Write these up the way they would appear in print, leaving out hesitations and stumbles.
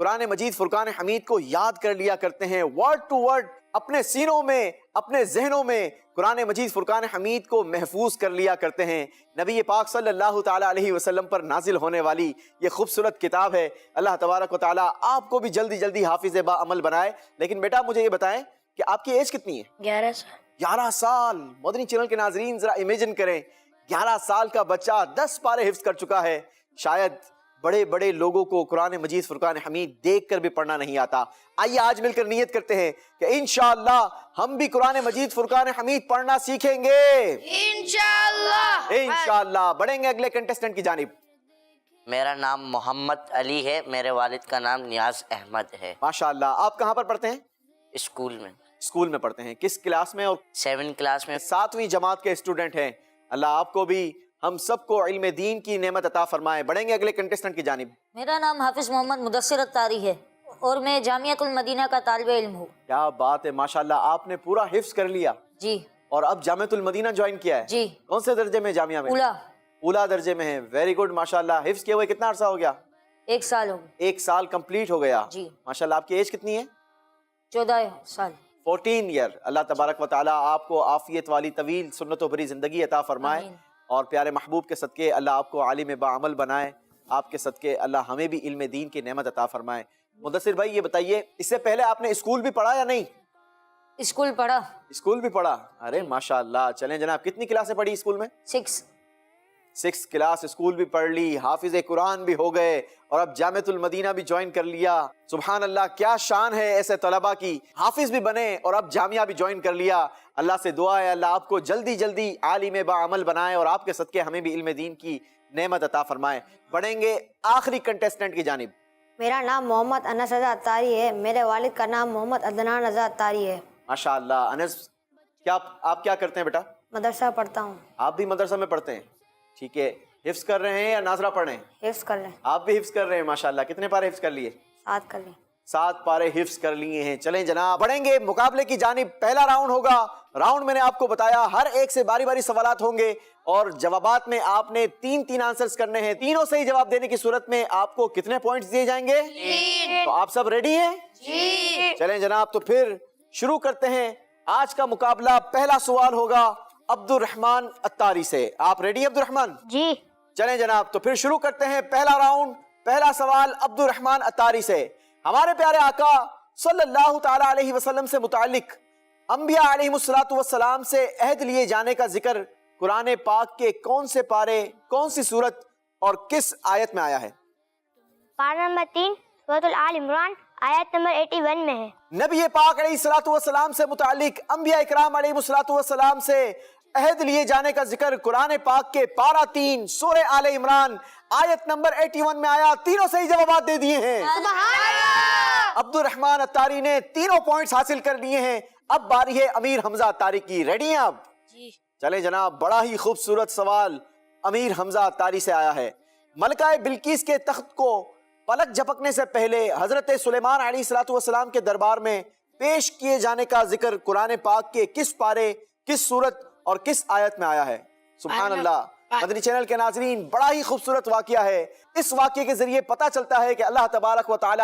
قرآن مجید فرقان حمید کو یاد کر لیا کرتے ہیں، ورڈ ٹو ورڈ اپنے سینوں میں، اپنے ذہنوں میں قرآن مجید فرقان حمید کو محفوظ کر لیا کرتے ہیں۔ نبی پاک صلی اللہ تعالیٰ علیہ وسلم پر نازل ہونے والی یہ خوبصورت کتاب ہے۔ اللہ تبارک و تعالیٰ آپ کو بھی جلدی جلدی حافظ با عمل بنائے۔ لیکن بیٹا مجھے یہ بتائیں کہ آپ کی ایج کتنی ہے؟ 11 سال 11 سال۔ مدنی چینل کے ناظرین ذرا امیجن کریں، 11 سال کا بچہ 10 پارے حفظ کر چکا ہے۔ شاید بڑے بڑے لوگوں کو قرآن مجید فرقان حمید دیکھ کر بھی پڑھنا نہیں آتا۔ آئیے آج مل کر نیت کرتے ہیں کہ انشاءاللہ ہم بھی قرآن مجید فرقان حمید پڑھنا سیکھیں گے انشاءاللہ۔ انشاءاللہ۔ بڑھیں گے اگلے کنٹیسٹنٹ کی جانب۔ میرا نام محمد علی ہے، میرے والد کا نام نیاز احمد ہے۔ ماشاءاللہ۔ آپ کہاں پر پڑھتے ہیں؟ اسکول میں اسکول میں پڑھتے ہیں۔ کس کلاس میں؟ اور 7 کلاس میں۔ 7ویں جماعت کے اسٹوڈنٹ ہیں۔ اللہ آپ کو بھی ہم سب کو علم دین کی نعمت عطا فرمائے۔ بڑھیں گے اگلے کنٹیسٹنٹ کی جانب۔ میرا نام حافظ محمد مدثر الطاری ہے اور میں جامعۃ المدینہ کا طالب علم ہوں۔ کیا بات ہے، ماشاءاللہ آپ نے پورا حفظ کر لیا جی اور اب جامعۃ المدینہ جوائن کیا ہے؟ جی۔ کون سے درجے میں جامعہ میں؟ اولا۔ اولا درجے میں ہے۔ ویری گڈ، ماشاءاللہ۔ حفظ کیے ہوئے کتنا عرصہ ہو گیا؟ 1 سال ہو گیا۔ 1 سال کمپلیٹ ہو گیا۔ جی۔ ماشاءاللہ۔ آپ کی ایج کتنی ہے؟ 14 سال۔ 14 ایئر۔ اللہ تبارک و تعالیٰ آپ کو عافیت والی طویل سنت و بھری زندگی عطا فرمائے آمین۔ اور پیارے محبوب کے صدقے اللہ آپ کو عالم با عمل بنائے۔ آپ کے صدقے اللہ ہمیں بھی علم دین کی نعمت عطا فرمائے۔ مدثر بھائی یہ بتائیے، اس سے پہلے آپ نے اسکول بھی پڑھا یا نہیں؟ اسکول پڑھا۔ اسکول بھی پڑھا؟ ارے ماشاءاللہ۔ چلیں جناب، کتنی کلاسیں پڑھی اسکول میں؟ 6 کلاس اسکول بھی پڑھ لی، حافظ قرآن بھی ہو گئے اور اب جامعۃ المدینہ بھی جوائن کر لیا۔ سبحان اللہ، کیا شان ہے ایسے طلباء کی، حافظ بھی بنے اور اب جامعہ بھی جوائن کر لیا۔ اللہ سے دعا ہے اللہ آپ کو جلدی جلدی عالم با عمل بنائے اور آپ کے صدقے ہمیں بھی علم دین کی نعمت عطا فرمائے۔ بڑھیں گے آخری کنٹیسٹنٹ کی جانب۔ میرا نام محمد انس رضا اتاری ہے، میرے والد کا نام محمد عدنان رضا اتاری ہے۔ ماشاءاللہ۔ انس، کیا آپ کیا کرتے ہیں بیٹا؟ مدرسہ پڑھتا ہوں۔ آپ بھی مدرسہ میں پڑھتے ہیں؟ ٹھیک ہے۔ حفظ کر رہے ہیں یا ناظرہ پڑھ رہے ہیں؟ حفظ کر لیں، آپ بھی حفظ کر رہے ہیں ماشاءاللہ۔ کتنے پارے حفظ کر لیے؟ 7 کر لیں۔ 7 پارے حفظ کر لیے ہیں۔ چلیں جناب، بڑھیں گے مقابلے کی جانب۔ پہلا راؤنڈ ہوگا۔ راؤنڈ میں نے آپ کو بتایا ہر ایک سے باری باری سوالات ہوں گے اور جوابات میں آپ نے 3 آنسرز کرنے ہیں۔ تینوں صحیح جواب دینے کی صورت میں آپ کو کتنے پوائنٹس دیے جائیں گے؟ 3۔ تو آپ سب ریڈی ہیں؟ جی۔ چلیں جناب، تو پھر شروع کرتے ہیں آج کا مقابلہ۔ پہلا سوال ہوگا عبد الرحمن اتاری سے۔ آپ ریڈی عبد الرحمن؟ جی۔ چلیں جناب، تو پھر شروع کرتے ہیں پہلا راؤنڈ۔ پہلا سوال عبد الرحمن اتاری سے۔ ہمارے پیارے آقا صلی اللہ تعالیٰ علیہ وسلم سے متعلق انبیاء علیہ السلام سے عہد لیے جانے کا ذکر قرآن پاک کے کون سے پارے، کون سی سورت اور کس آیت میں آیا ہے؟ پارہ نمبر 3 سورۃ آل عمران آیت نمبر 81 میں ہے۔ نبی پاک علیہ السلام سے متعلق انبیاء اکرام علیہ السلام سے عہد لیے جانے کا ذکر قرآن پاک کے پارہ 3 سورہ آل عمران آیت نمبر 81 میں آیا۔ تینوں صحیح جوابات دے دیے ہیں۔ عبد الرحمن اتاری نے 3 پوائنٹس حاصل کر لیے ہیں۔ اب باری ہے امیر حمزہ اتاری کی۔ ریڈی ہیں آپ؟ جی۔ چلیں جناب، بڑا ہی خوبصورت سوال امیر حمزہ اتاری سے آیا ہے۔ ملکہ بلقیس کے تخت کو پلک جھپکنے سے پہلے حضرت سلیمان علیہ السلام کے دربار میں پیش کیے جانے کا ذکر قرآن پاک کے کس پارے، کس سورت اور کس آیت میں آیا ہے؟ سبحان اللہ۔ مدنی چینل کے ناظرین، بڑا ہی خوبصورت واقعہ ہے۔ اس واقعے کے ذریعے پتہ چلتا ہے کہ اللہ تبارک و تعالی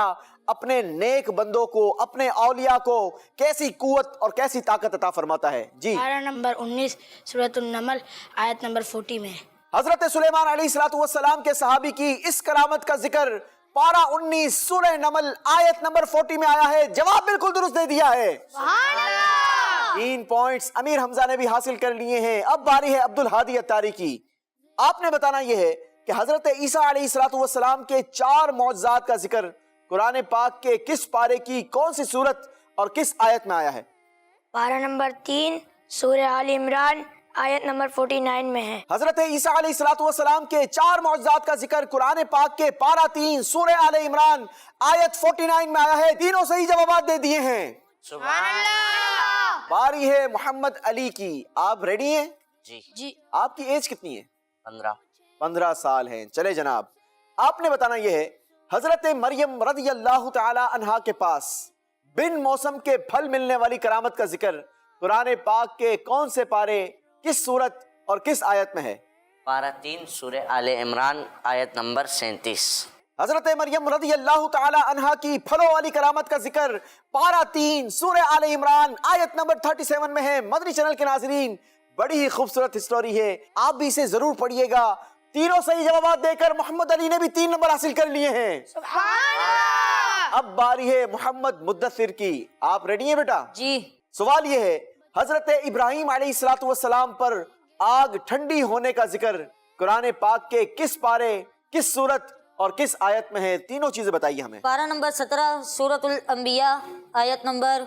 اپنے نیک بندوں کو، اپنے اولیاء کو کیسی قوت اور کیسی طاقت عطا فرماتا ہے۔ جی۔ پارہ نمبر 19 سورۃ النمل آیت نمبر 40 میں۔ حضرت سلیمان علیہ السلام کے صحابی کی اس کرامت کا ذکر پارہ 19 سورہ نمل آیت نمبر 40 میں آیا ہے۔ جواب بالکل درست دے دیا ہے۔ 3 پوائنٹس امیر حمزہ نے بھی حاصل کر لیے ہیں۔ اب باری ہے عبد الہادی اتاری کی۔ آپ نے بتانا یہ ہے کہ حضرت عیسیٰ علیہ السلام کے 4 معجزات کا ذکر قرآن پاک کے کس پارے کی کون سی سورت اور کس آیت میں آیا ہے؟ پارہ نمبر 3 سورہ آل عمران آیت نمبر 49 میں ہے۔ حضرت عیسیٰ علیہ السلام کے 4 معجزات کا ذکر قرآن پاک کے پارہ 3 سورہ آل عمران آیت 49 میں آیا ہے۔ تینوں صحیح جوابات دے دیے ہیں۔ سبحان اللہ۔ باری ہے محمد علی کی۔ آپ ریڈی ہیں؟ جی۔ آپ کی ایج کتنی ہے؟ 15 سال ہیں۔ چلے جناب، آپ نے بتانا یہ ہے حضرت مریم رضی اللہ تعالی عنہا کے پاس بن موسم کے پھل ملنے والی کرامت کا ذکر قرآن پاک کے کون سے پارے، کس سورت اور کس آیت میں ہے؟ پارہ 3 سورہ آل عمران آیت نمبر 37۔ حضرت مریم رضی اللہ تعالی عنہا کی پھلوں والی کرامت کا ذکر پارہ 3 سورہ آل عمران آیت نمبر 37 میں ہے۔ مدنی چینل کے ناظرین، بڑی ہی خوبصورت اسٹوری ہے، آپ بھی اسے ضرور پڑھیے گا۔ تینوں صحیح جوابات دے کر محمد علی نے بھی 3 نمبر حاصل کر لیے ہیں۔ اب باری ہے محمد مدثر کی، آپ ریڈی ہیں بیٹا؟ جی۔ سوال یہ ہے، حضرت ابراہیم علیہ السلام پر آگ ٹھنڈی ہونے کا ذکر قرآن پاک کے کس پارے، کس سورت اور کس آیت میں ہے؟ تینوں چیزیں بتائیے ہمیں۔ پارہ نمبر 17 سورۃ الانبیاء آیت نمبر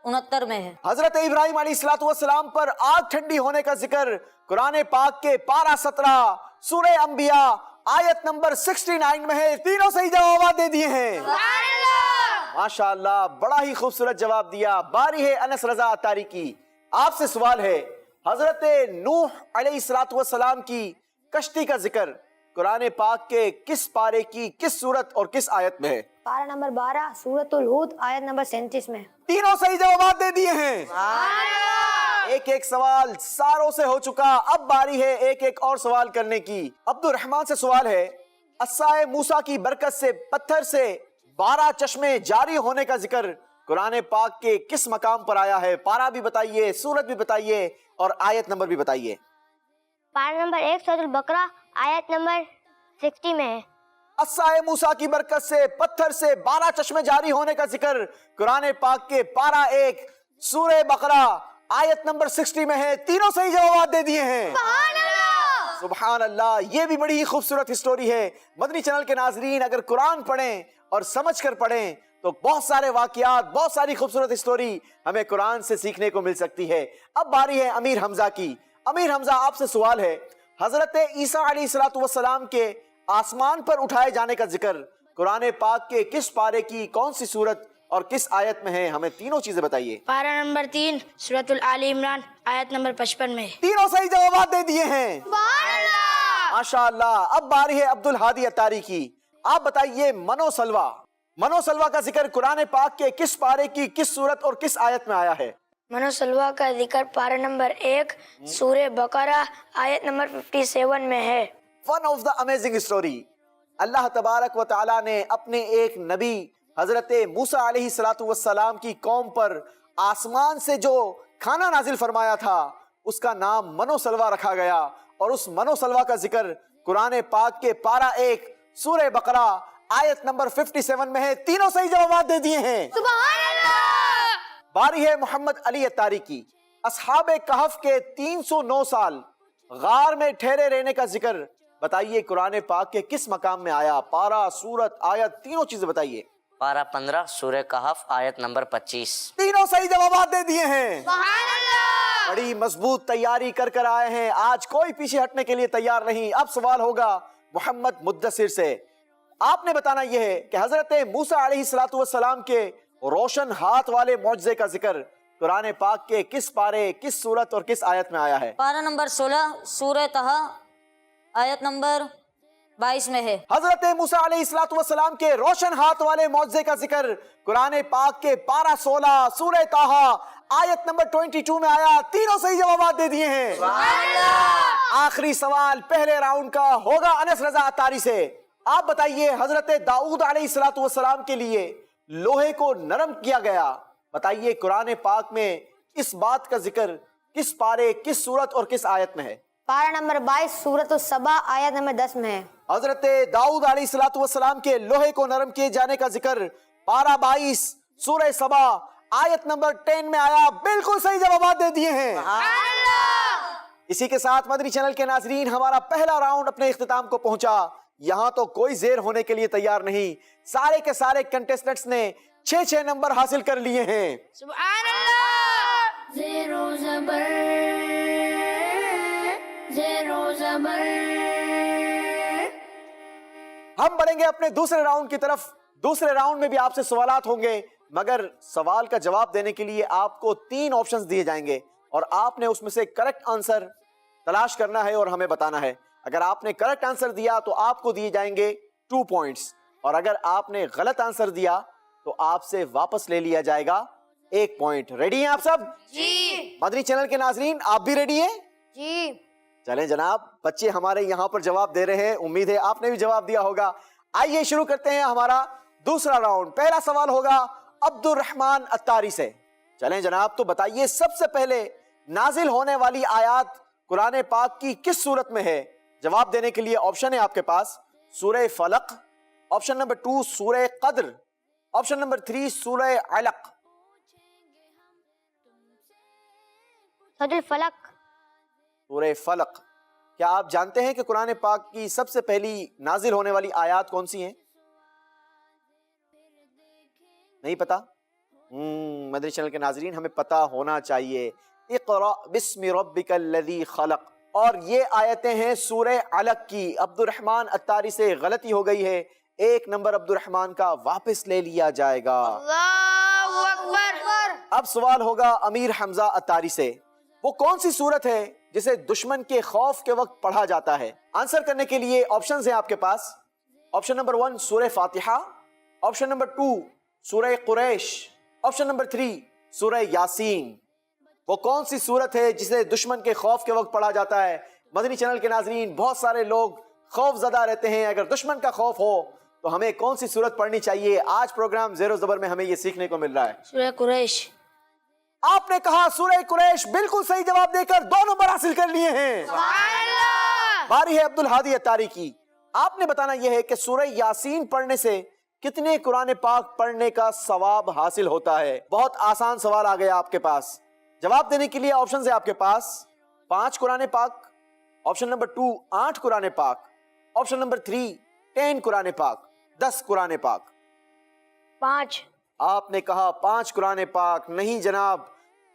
69 میں ہے۔ حضرت ابراہیم علیہ السلام پر آگ ٹھنڈی ہونے کا ذکر قرآن پاک کے پارہ 17 سورہ انبیاء آیت نمبر 69 میں ہے۔ تینوں صحیح جوابات دے دیے ہیں۔ ماشاءاللہ، بڑا ہی خوبصورت جواب دیا۔ باری ہے انس رضا اتاری کی، آپ سے سوال ہے، حضرت نوح علیہ السلام کی کشتی کا ذکر قرآن پاک کے کس پارے کی کس سورت اور کس آیت میں ہے؟ پارہ نمبر 12 سورۃ الہود آیت نمبر 37 میں۔ تینوں صحیح جوابات دے دیے ہیں۔ ایک ایک سوال ساروں سے ہو چکا، اب باری ہے ایک ایک اور سوال کرنے کی۔ عبد الرحمن سے سوال ہے، عصائے موسیٰ کی برکت سے پتھر سے 12 چشمے جاری ہونے کا ذکر قرآن پاک کے کس مقام پر آیا ہے؟ پارہ بھی بتائیے، سورت بھی بتائیے اور آیت نمبر بھی بتائیے۔ پارہ نمبر 1 سورۃ البقرہ آیت نمبر 60 میں ہے۔ عصائے موسیٰ کی برکت سے پتھر سے 12 چشمے جاری ہونے کا ذکر قرآن پاک کے پارہ 1 سورہ بقرہ آیت نمبر 60 میں ہے۔ تینوں صحیح جوابات دے دیے ہیں۔ سبحان اللہ، یہ بھی بڑی خوبصورت ہسٹوری ہے۔ مدنی چینل کے ناظرین، اگر قرآن پڑھیں اور سمجھ کر پڑھیں تو بہت سارے واقعات، بہت ساری خوبصورت ہسٹوری ہمیں قرآن سے سیکھنے کو مل سکتی ہے۔ اب باری ہے امیر حمزہ کی۔ امیر حمزہ، آپ سے سوال ہے، حضرت عیسیٰ علیہ السلام کے آسمان پر اٹھائے جانے کا ذکر قرآن پاک کے کس پارے کی کون سی سورت اور کس آیت میں ہے؟ ہمیں تینوں چیزیں بتائیے۔ پارہ نمبر 3 سورۃ آل عمران آیت نمبر 55 میں۔ تینوں صحیح جوابات دے دیے ہیں۔ ماشاءاللہ، اب باری ہے عبد الہادی اتاری کی۔ آپ بتائیے، منو سلوہ کا ذکر قرآن پاک کے کس پارے کی کس سورت اور کس آیت میں آیا ہے؟ منو سلوہ کا ذکر پارہ نمبر 1 سورہ بقرہ آیت نمبر 57 میں ہے۔ One of the amazing story, اللہ تبارک و تعالیٰ نے اپنے ایک نبی حضرت موسیٰ علیہ السلام کی قوم پر آسمان سے جو کھانا نازل فرمایا تھا اس کا نام منو سلوہ رکھا گیا، اور اس منو سلوہ کا ذکر قرآن پاک کے پارہ 1 سورہ بقرہ آیت نمبر 57 میں ہے۔ تینوں صحیح جوابات دے دیے ہیں۔ باری ہے محمد علی اتاری کی۔ اصحاب کہف کے 309 سال غار میں ٹھہرے رہنے کا ذکر بتائیے قرآن پاک کے کس مقام میں آیا؟ پارہ، سورت، آیت، تینوں چیزیں بتائیے۔ پارہ 15 سورہ کہف آیت نمبر 25۔ تینوں صحیح جوابات دے دیے ہیں۔ بڑی مضبوط تیاری کر آئے ہیں، آج کوئی پیچھے ہٹنے کے لیے تیار نہیں۔ اب سوال ہوگا محمد مدثر سے۔ آپ نے بتانا یہ ہے کہ حضرت موسیٰ علیہ السلام کے روشن ہاتھ والے معجزے کا ذکر قرآن پاک کے کس پارے، کس سورت اور کس آیت میں آیا ہے؟ پارہ نمبر 16 سورہ طہ آیت نمبر 22 میں ہے۔ حضرت موسیٰ علیہ السلام کے روشن ہاتھ والے معجزے کا ذکر قرآن پاک کے پارہ 16 سورہ طہ آیت نمبر 22 میں آیا۔ تینوں صحیح جوابات دے دیے ہیں۔ آخری سوال پہلے راؤنڈ کا ہوگا انس رضا اتاری سے۔ آپ بتائیے، حضرت داؤد علیہ السلام کے لیے لوہے کو نرم کیا گیا، بتائیے قرآن پاک میں اس بات کا ذکر کس پارے، کس سورت اور کس آیت میں ہے؟ پارہ نمبر 22 سورۃ السبا آیت نمبر 10 میں ہے۔ حضرت داؤد علیہ السلام کے لوہے کو نرم کیے جانے کا ذکر پارہ 22 سورہ سبا آیت نمبر 10 میں آیا۔ بالکل صحیح جوابات دے دیے ہیں۔ اسی کے ساتھ مدنی چینل کے ناظرین، ہمارا پہلا راؤنڈ اپنے اختتام کو پہنچا۔ یہاں تو کوئی زیر ہونے کے لیے تیار نہیں، سارے کے سارے کنٹیسٹنٹس نے 6 نمبر حاصل کر لیے ہیں۔ سبحان اللہ۔ زیر و زبر، زیر و زبر۔ ہم بڑھیں گے اپنے دوسرے راؤنڈ کی طرف۔ دوسرے راؤنڈ میں بھی آپ سے سوالات ہوں گے، مگر سوال کا جواب دینے کے لیے آپ کو 3 آپشنز دیے جائیں گے اور آپ نے اس میں سے کریکٹ آنسر تلاش کرنا ہے اور ہمیں بتانا ہے۔ اگر آپ نے کریکٹ آنسر دیا تو آپ کو دیے جائیں گے 2 پوائنٹس، اور اگر آپ نے غلط آنسر دیا تو آپ سے واپس لے لیا جائے گا 1 پوائنٹ۔ ریڈی ہیں آپ سب؟ جی۔ مدنی چینل کے ناظرین، آپ بھی ریڈی ہیں؟ جی۔ چلیں جناب، بچے ہمارے یہاں پر جواب دے رہے ہیں، امید ہے آپ نے بھی جواب دیا ہوگا۔ آئیے شروع کرتے ہیں ہمارا دوسرا راؤنڈ. پہلا سوال ہوگا عبد الرحمن اتاری سے. چلیں جناب, تو بتائیے سب سے پہلے نازل ہونے والی آیات قرآن پاک کی کس صورت میں ہے؟ جواب دینے کے لیے آپشن ہے آپ کے پاس سورہ فلق, آپشن نمبر 2 سورہ قدر, آپشن نمبر 3 سورہ علق. سورۃ الفلق. سورہ فلق. کیا آپ جانتے ہیں کہ قرآن پاک کی سب سے پہلی نازل ہونے والی آیات کون سی ہیں؟ نہیں پتا؟ مدنی چینل کے ناظرین, ہمیں پتا ہونا چاہیے. اقرأ بسم ربک الذی خلق. اور یہ آیتیں ہیں سورہ علق کی. عبد الرحمن اتاری سے غلطی ہو گئی ہے, 1 نمبر عبد الرحمن کا واپس لے لیا جائے گا. اللہ اکبر. اب سوال ہوگا امیر حمزہ اتاری سے. وہ کون سی سورت ہے جسے دشمن کے خوف کے وقت پڑھا جاتا ہے؟ آنسر کرنے کے لیے آپشنز ہیں آپ کے پاس. آپشن نمبر 1 سورہ فاتحہ, آپشن نمبر 2 سورہ قریش, آپشن نمبر 3 سورہ یاسین. وہ کون سی سورت ہے جسے دشمن کے خوف کے وقت پڑھا جاتا ہے؟ مدنی چینل کے ناظرین, بہت سارے لوگ خوف زدہ رہتے ہیں. اگر دشمن کا خوف ہو تو ہمیں کون سی سورت پڑھنی چاہیے؟ آج پروگرام زیر و زبر میں ہمیں یہ سیکھنے کو مل رہا ہے. سورہ قریش. آپ نے کہا سورہ قریش, بالکل صحیح جواب دے کر 2 نمبر حاصل کر لیے ہیں. باری ہے عبد الہادی اتاری کی. آپ نے بتانا یہ ہے کہ سورہ یاسین پڑھنے سے کتنے قرآن پاک پڑھنے کا ثواب حاصل ہوتا ہے؟ بہت آسان سوال آ گیا آپ کے پاس. جواب دینے کے لیے آپشنز ہیں آپ کے پاس 5 قرآن پاک, آپشن نمبر 2 8 قرآن پاک, آپشن نمبر 3 10 قرآن پاک, 10 قرآن پاک. 5. آپ نے کہا 5 قرآن پاک. نہیں جناب,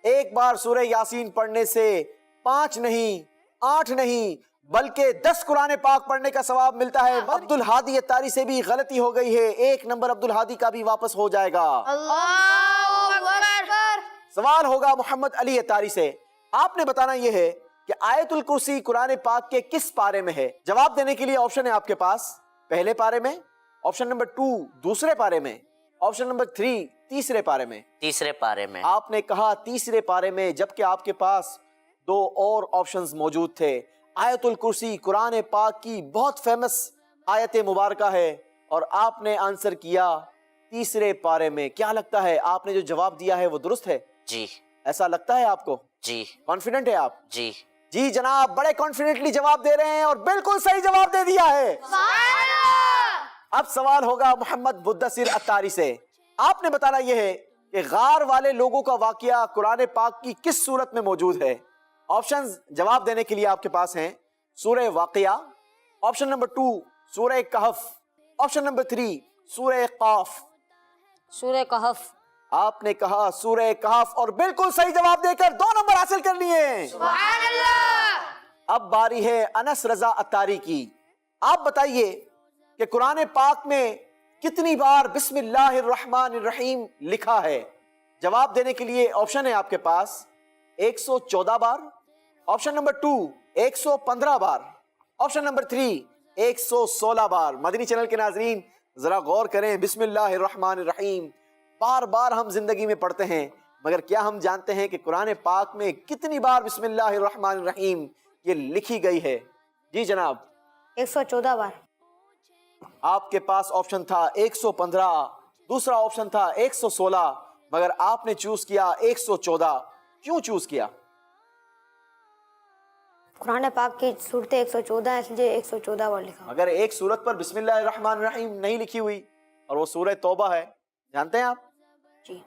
ایک بار سورہ یاسین پڑھنے سے 5 نہیں 8 نہیں بلکہ 10 قرآن پاک پڑھنے کا ثواب ملتا ہے. عبد الہادی اتاری سے بھی غلطی ہو گئی ہے, 1 نمبر عبد الہادی کا بھی واپس ہو جائے گا. اللہ اکبر. سوال ہوگا محمد علی اتاری سے. آپ نے بتانا یہ ہے کہ آیت الکرسی قرآن پاک کے کس پارے میں ہے؟ جواب دینے کے لیے آپشن ہے آپ کے پاس پہلے پارے میں, آپشن نمبر 2 دوسرے پارے میں, آپشن نمبر 3 تیسرے پارے میں. تیسرے پارے میں. آپ نے کہا تیسرے پارے میں, جبکہ آپ کے پاس 2 اور آپشنز موجود تھے. آیت الکرسی قرآن پاک کی بہت فیمس آیت مبارکہ ہے اور آپ نے آنسر کیا تیسرے پارے میں. کیا لگتا ہے آپ نے جو جواب دیا ہے وہ درست ہے؟ جی. ایسا لگتا ہے آپ کو؟ جی. کانفیڈنٹ ہے آپ؟ جی. جی جناب, بڑے کانفیڈنٹلی جواب دے رہے ہیں اور بالکل صحیح جواب دے دیا ہے. اب سوال ہوگا محمد مدثر اتاری سے. آپ نے بتانا یہ ہے کہ غار والے لوگوں کا واقعہ قرآن پاک کی کس صورت میں موجود ہے؟ آپشنز جواب دینے کے لیے آپ کے پاس ہیں سورہ واقعہ, آپشن نمبر 2 سورہ کہف, آپشن نمبر 3 سورہ قاف. سورہ کہف. آپ نے کہا سورہ کہف اور بالکل صحیح جواب دے کر 2 نمبر حاصل کر لیے. سبحان اللہ. اب باری ہے انس رضا اتاری کی. آپ بتائیے کہ قرآن پاک میں کتنی بار بسم اللہ الرحمن الرحیم لکھا ہے؟ جواب دینے کے لیے آپشن ہے آپ کے پاس 114 بار, آپشن نمبر 2 115 بار, آپشن نمبر 3 116 بار. مدنی چینل کے ناظرین ذرا غور کریں, بسم اللہ الرحمن الرحیم بار بار ہم زندگی میں پڑھتے ہیں, مگر کیا ہم جانتے ہیں کہ قرآن پاک میں کتنی بار بسم اللہ الرحمن الرحیم یہ لکھی گئی ہے؟ جی جناب. 114 بار. آپ کے پاس آپشن تھا 115, دوسرا آپشن تھا 116, مگر آپ نے چوز کیا 114. کیوں چوز کیا؟ قرآن پاک کی صورتیں 114 ہیں, اس لیے 114 بار لکھا. اگر ایک سورت پر بسم اللہ الرحمن الرحیم نہیں لکھی ہوئی اور وہ سورہ توبہ ہے, جانتے ہیں آپ؟ جی.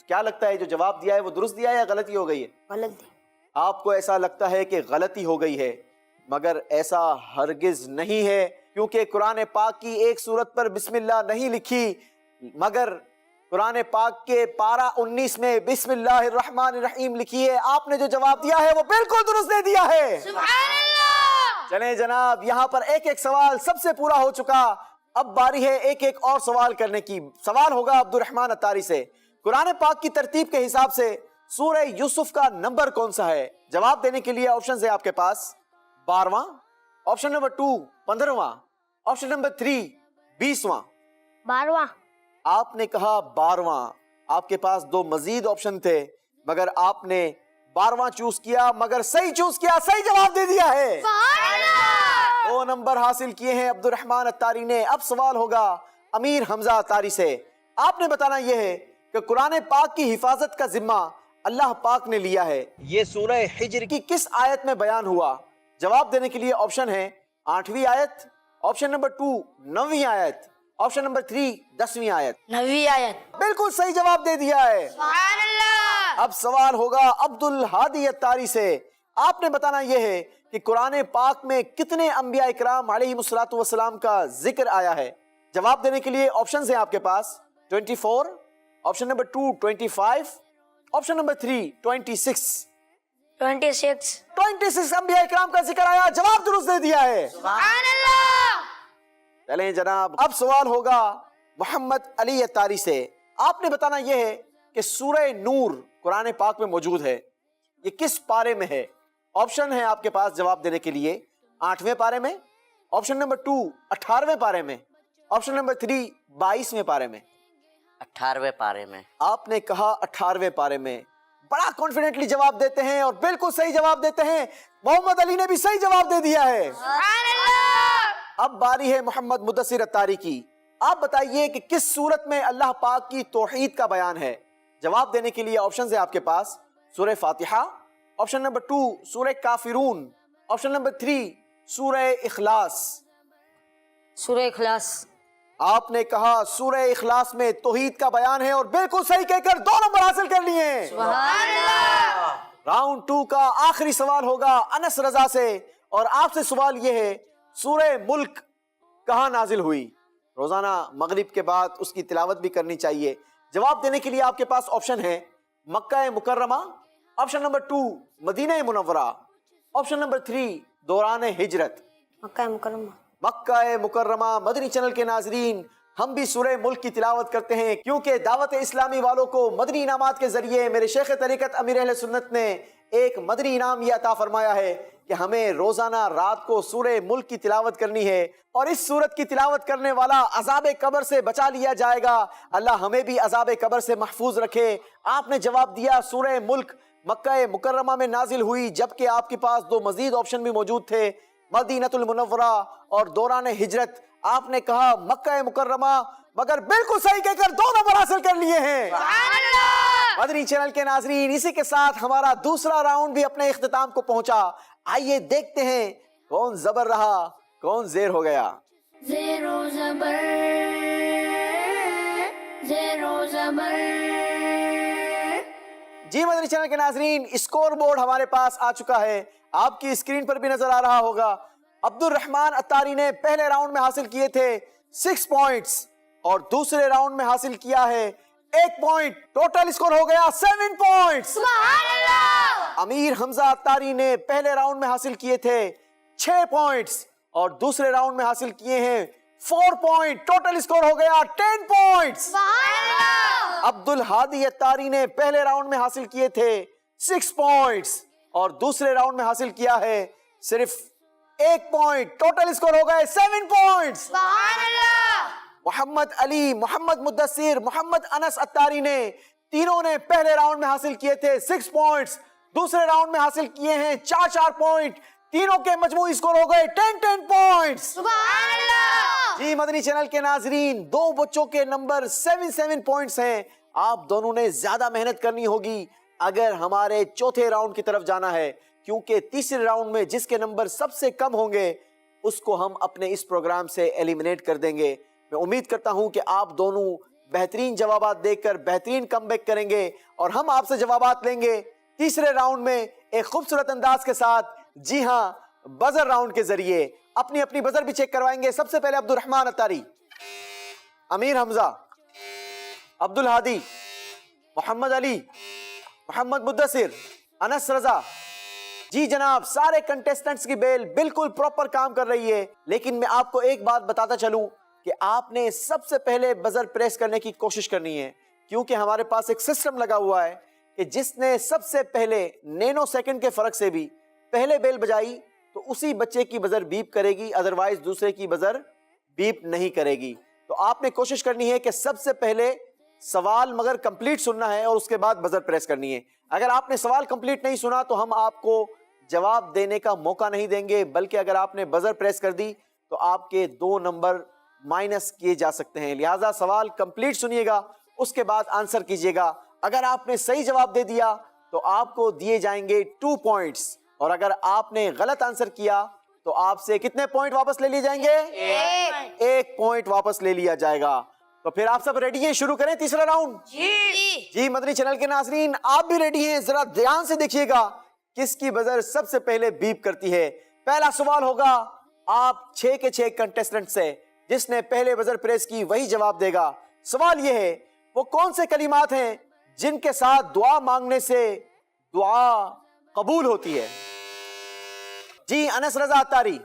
کیا لگتا ہے جو جواب دیا ہے وہ درست دیا ہے یا غلطی ہو گئی ہے؟ غلط دی. آپ کو ایسا لگتا ہے کہ غلطی ہو گئی ہے, مگر ایسا ہرگز نہیں ہے, کیونکہ قرآن پاک کی ایک سورت پر بسم اللہ نہیں لکھی, مگر قرآن پاک کے پارہ 19 میں بسم اللہ الرحمن الرحیم لکھی ہے. آپ نے جو جواب دیا ہے وہ بالکل درست دے دیا ہے. سبحان اللہ. چلیں جناب, یہاں پر ایک ایک سوال سب سے پورا ہو چکا. اب باری ہے ایک ایک اور سوال کرنے کی. سوال ہوگا عبد الرحمن اتاری سے. قرآن پاک کی ترتیب کے حساب سے سورہ یوسف کا نمبر کون سا ہے؟ جواب دینے کے لیے آپشنز ہیں آپ کے پاس 12واں, آپشن نمبر 2 15واں, آپشن نمبر 3 20واں. 12واں. آپ نے کہا 12واں. آپ کے پاس 2 مزید آپشن تھے, مگر آپ نے 12واں چوز کیا, مگر صحیح چوز کیا, صحیح جواب دے دیا ہے. 2 نمبر حاصل کیے ہیں عبد الرحمن اتاری نے۔ اب سوال ہوگا امیر حمزہ اتاری سے، آپ نے بتانا یہ ہے کہ قرآن پاک کی حفاظت کا ذمہ اللہ پاک نے لیا ہے، یہ سورہ حجر کی کس آیت میں بیان ہوا؟ جواب دینے کے لیے آپشن ہے 8ویں آیت، آپشن نمبر 2 9ویں آیت، آپشن نمبر 3 10ویں آیت۔ 9ویں آیت۔ بالکل صحیح جواب دے دیا ہے۔ سبحان اللہ۔ اب سوال ہوگا عبد الہادی اتاری سے، آپ نے بتانا یہ ہے کہ قرآن پاک میں کتنے انبیاء اکرام علیہ الصلوۃ والسلام کا ذکر آیا ہے؟ جواب دینے کے لیے آپشنز ہیں آپ کے پاس 24، آپشن نمبر 2 25، آپشن نمبر 3 26۔ 26 انبیاء اکرام کا ذکر آیا، جواب درست دے دیا ہے۔ سبحان اللہ۔ چلیں جناب، اب سوال ہوگا محمد علی اتاری سے، آپ نے بتانا یہ ہے کہ سورہ نور قرآن پاک میں موجود ہے، یہ کس پارے میں ہے؟ آپشن ہے آپ کے پاس جواب دینے کے لیے 8ویں پارے میں، آپشن نمبر 2 18ویں پارے میں، آپشن نمبر 3 22ویں پارے میں۔ 18ویں پارے میں۔ آپ نے کہا 18ویں پارے میں، بڑا کانفیڈنٹلی جواب دیتے ہیں اور بالکل صحیح جواب دیتے ہیں۔ محمد علی نے بھی صحیح جواب دے دیا ہے۔ سبحان اللہ۔ اب باری ہے محمد مدثر اتاری کی، آپ بتائیے کہ کس صورت میں اللہ پاک کی توحید کا بیان ہے؟ جواب دینے کے لیے آپشنز ہیں آپ کے پاس سورہ فاتحہ، آپشن نمبر 2 سورہ کافرون، آپشن نمبر 3 سورہ اخلاص۔ سورہ اخلاص۔ آپ نے کہا سورہ اخلاص میں توحید کا بیان ہے اور بالکل صحیح کہہ کر 2 نمبر حاصل کر لیے ہیں۔ سبحان اللہ۔ راؤنڈ 2 کا آخری سوال ہوگا انس رضا سے، اور آپ سے سوال یہ ہے سورہ ملک کہاں نازل ہوئی؟ روزانہ مغرب کے بعد اس کی تلاوت بھی کرنی چاہیے۔ جواب دینے کے لیے آپ کے پاس آپشن ہے مکہ مکرمہ، آپشن نمبر 2 مدینہ منورہ، آپشن نمبر 3 دوران ہجرت۔ مکہ مکرمہ۔ مکہ مکرمہ۔ مدنی چینل کے ناظرین، ہم بھی سورہ ملک کی تلاوت کرتے ہیں کیونکہ دعوت اسلامی والوں کو مدنی انعامات کے ذریعے میرے شیخ طریقت امیر اہل سنت نے ایک مدنی انعام یہ عطا فرمایا ہے کہ ہمیں روزانہ رات کو سورہ ملک کی تلاوت کرنی ہے، اور اس سورت کی تلاوت کرنے والا عذاب قبر سے بچا لیا جائے گا۔ اللہ ہمیں بھی عذاب قبر سے محفوظ رکھے۔ آپ نے جواب دیا سورہ ملک مکہ مکرمہ میں نازل ہوئی، جبکہ آپ کے پاس 2 مزید آپشن بھی موجود تھے، مدینہ المنورہ اور دوران ہجرت۔ آپ نے کہا مکہ مکرمہ، مگر بالکل صحیح کہہ کر 2 نمبر حاصل کر لیے ہیں۔ سبحان اللہ۔ مدنی چینل کے ناظرین، اسی کے ساتھ ہمارا دوسرا راؤنڈ بھی اپنے اختتام کو پہنچا۔ آئیے دیکھتے ہیں کون زبر رہا کون زیر ہو گیا۔ زیر و زبر، زیر و زبر۔ جی مدنی چینل کے ناظرین، اسکور بورڈ ہمارے پاس آ چکا ہے، آپ کی اسکرین پر بھی نظر آ رہا ہوگا۔ عبد الرحمن اتاری نے پہلے راؤنڈ میں حاصل کیے تھے 6 پوائنٹس اور دوسرے راؤنڈ میں حاصل کیا ہے 1 پوائنٹ، ٹوٹل اسکور ہو گیا 7 پوائنٹس۔ سبحان اللہ۔ امیر حمزہ اتاری نے پہلے راؤنڈ میں حاصل کیے تھے 6 پوائنٹس اور دوسرے راؤنڈ میں حاصل کیے ہیں 4 پوائنٹ، ٹوٹل اسکور ہو گیا 10 پوائنٹس۔ سبحان اللہ۔ عبد الہادی اتاری نے پہلے راؤنڈ میں حاصل کیے تھے 6 پوائنٹس اور دوسرے راؤنڈ میں حاصل کیا ہے صرف 1 پوائنٹ، ٹوٹل اسکور ہو گئے 7 پوائنٹس۔ سبحان اللہ۔ محمد علی، محمد مدثر، محمد انس اتاری نے تینوں نے پہلے راؤنڈ میں حاصل کیے تھے 6 پوائنٹس، دوسرے راؤنڈ میں حاصل کیے ہیں 4 پوائنٹ، تینوں کے مجموعی اسکور ہو گئے 10 پوائنٹس۔ سبحان اللہ۔ جی مدنی چینل کے ناظرین، 2 بچوں کے نمبر 7 پوائنٹس ہیں۔ آپ دونوں نے زیادہ محنت کرنی ہوگی اگر ہمارے چوتھے راؤنڈ کی طرف جانا ہے، کیونکہ تیسرے راؤنڈ میں جس کے نمبر سب سے کم ہوں گے اس کو ہم اپنے اس پروگرام سے ایلیمنیٹ کر دیں گے۔ میں امید کرتا ہوں کہ آپ دونوں بہترین جوابات دے کر بہترین کم بیک کریں گے اور ہم آپ سے جوابات لیں گے تیسرے راؤنڈ میں ایک خوبصورت انداز کے ساتھ۔ جی ہاں، بزر راؤنڈ کے ذریعے اپنی اپنی بزر بھی چیک کروائیں گے۔ سب سے پہلے عبد الرحمن اتاری، امیر حمزہ، عبد الہادی، محمد علی، محمد مدثر، انس رضا۔ جی جناب، سارے کنٹیسٹنٹس کی بیل بالکل پراپر کام کر رہی ہے، لیکن میں آپ کو ایک بات بتاتا چلوں کہ آپ نے سب سے پہلے بزر پریس کرنے کی کوشش کرنی ہے، کیونکہ ہمارے پاس ایک سسٹم لگا ہوا ہے کہ جس نے سب سے پہلے نینو سیکنڈ کے فرق سے بھی پہلے بیل بجائی تو اسی بچے کی بزر بیپ کرے گی، ادروائز دوسرے کی بزر بیپ نہیں کرے گی۔ تو آپ نے کوشش کرنی ہے کہ سب سے پہلے سوال مگر کمپلیٹ سننا ہے اور اس کے بعد بزر پریس کرنی ہے۔ اگر آپ نے سوال کمپلیٹ نہیں سنا تو ہم آپ کو جواب دینے کا موقع نہیں دیں گے، بلکہ اگر آپ نے بزر پریس کر دی تو آپ کے 2 نمبر مائنس کیے جا سکتے ہیں۔ لہٰذا سوال کمپلیٹ سنیے گا، اس کے بعد آنسر کیجیے گا۔ اگر آپ نے صحیح جواب دے دیا تو آپ کو دیے جائیں گے 2 پوائنٹس، اور اگر آپ نے غلط آنسر کیا تو آپ سے کتنے پوائنٹ واپس لے لیے جائیں گے؟ 1 پوائنٹ واپس لے لیا جائے گا۔ تو پھر آپ سب ریڈی ہیں؟ شروع کریں تیسرا راؤنڈ؟ جی مدنی چینل کے ناظرین آپ بھی ریڈی ہیں؟ ذرا دھیان سے دیکھیے گا کس کی بزر سب سے پہلے بیپ کرتی ہے۔ پہلا سوال ہوگا آپ 6 کے 6 کنٹیسٹنٹ سے، جس نے پہلے بزر پریس کی وہی جواب دے گا۔ سوال یہ ہے وہ کون سے کلمات ہیں جن کے ساتھ دعا مانگنے سے دعا قبول ہوتی ہے؟ جی انس رضا اتاری۔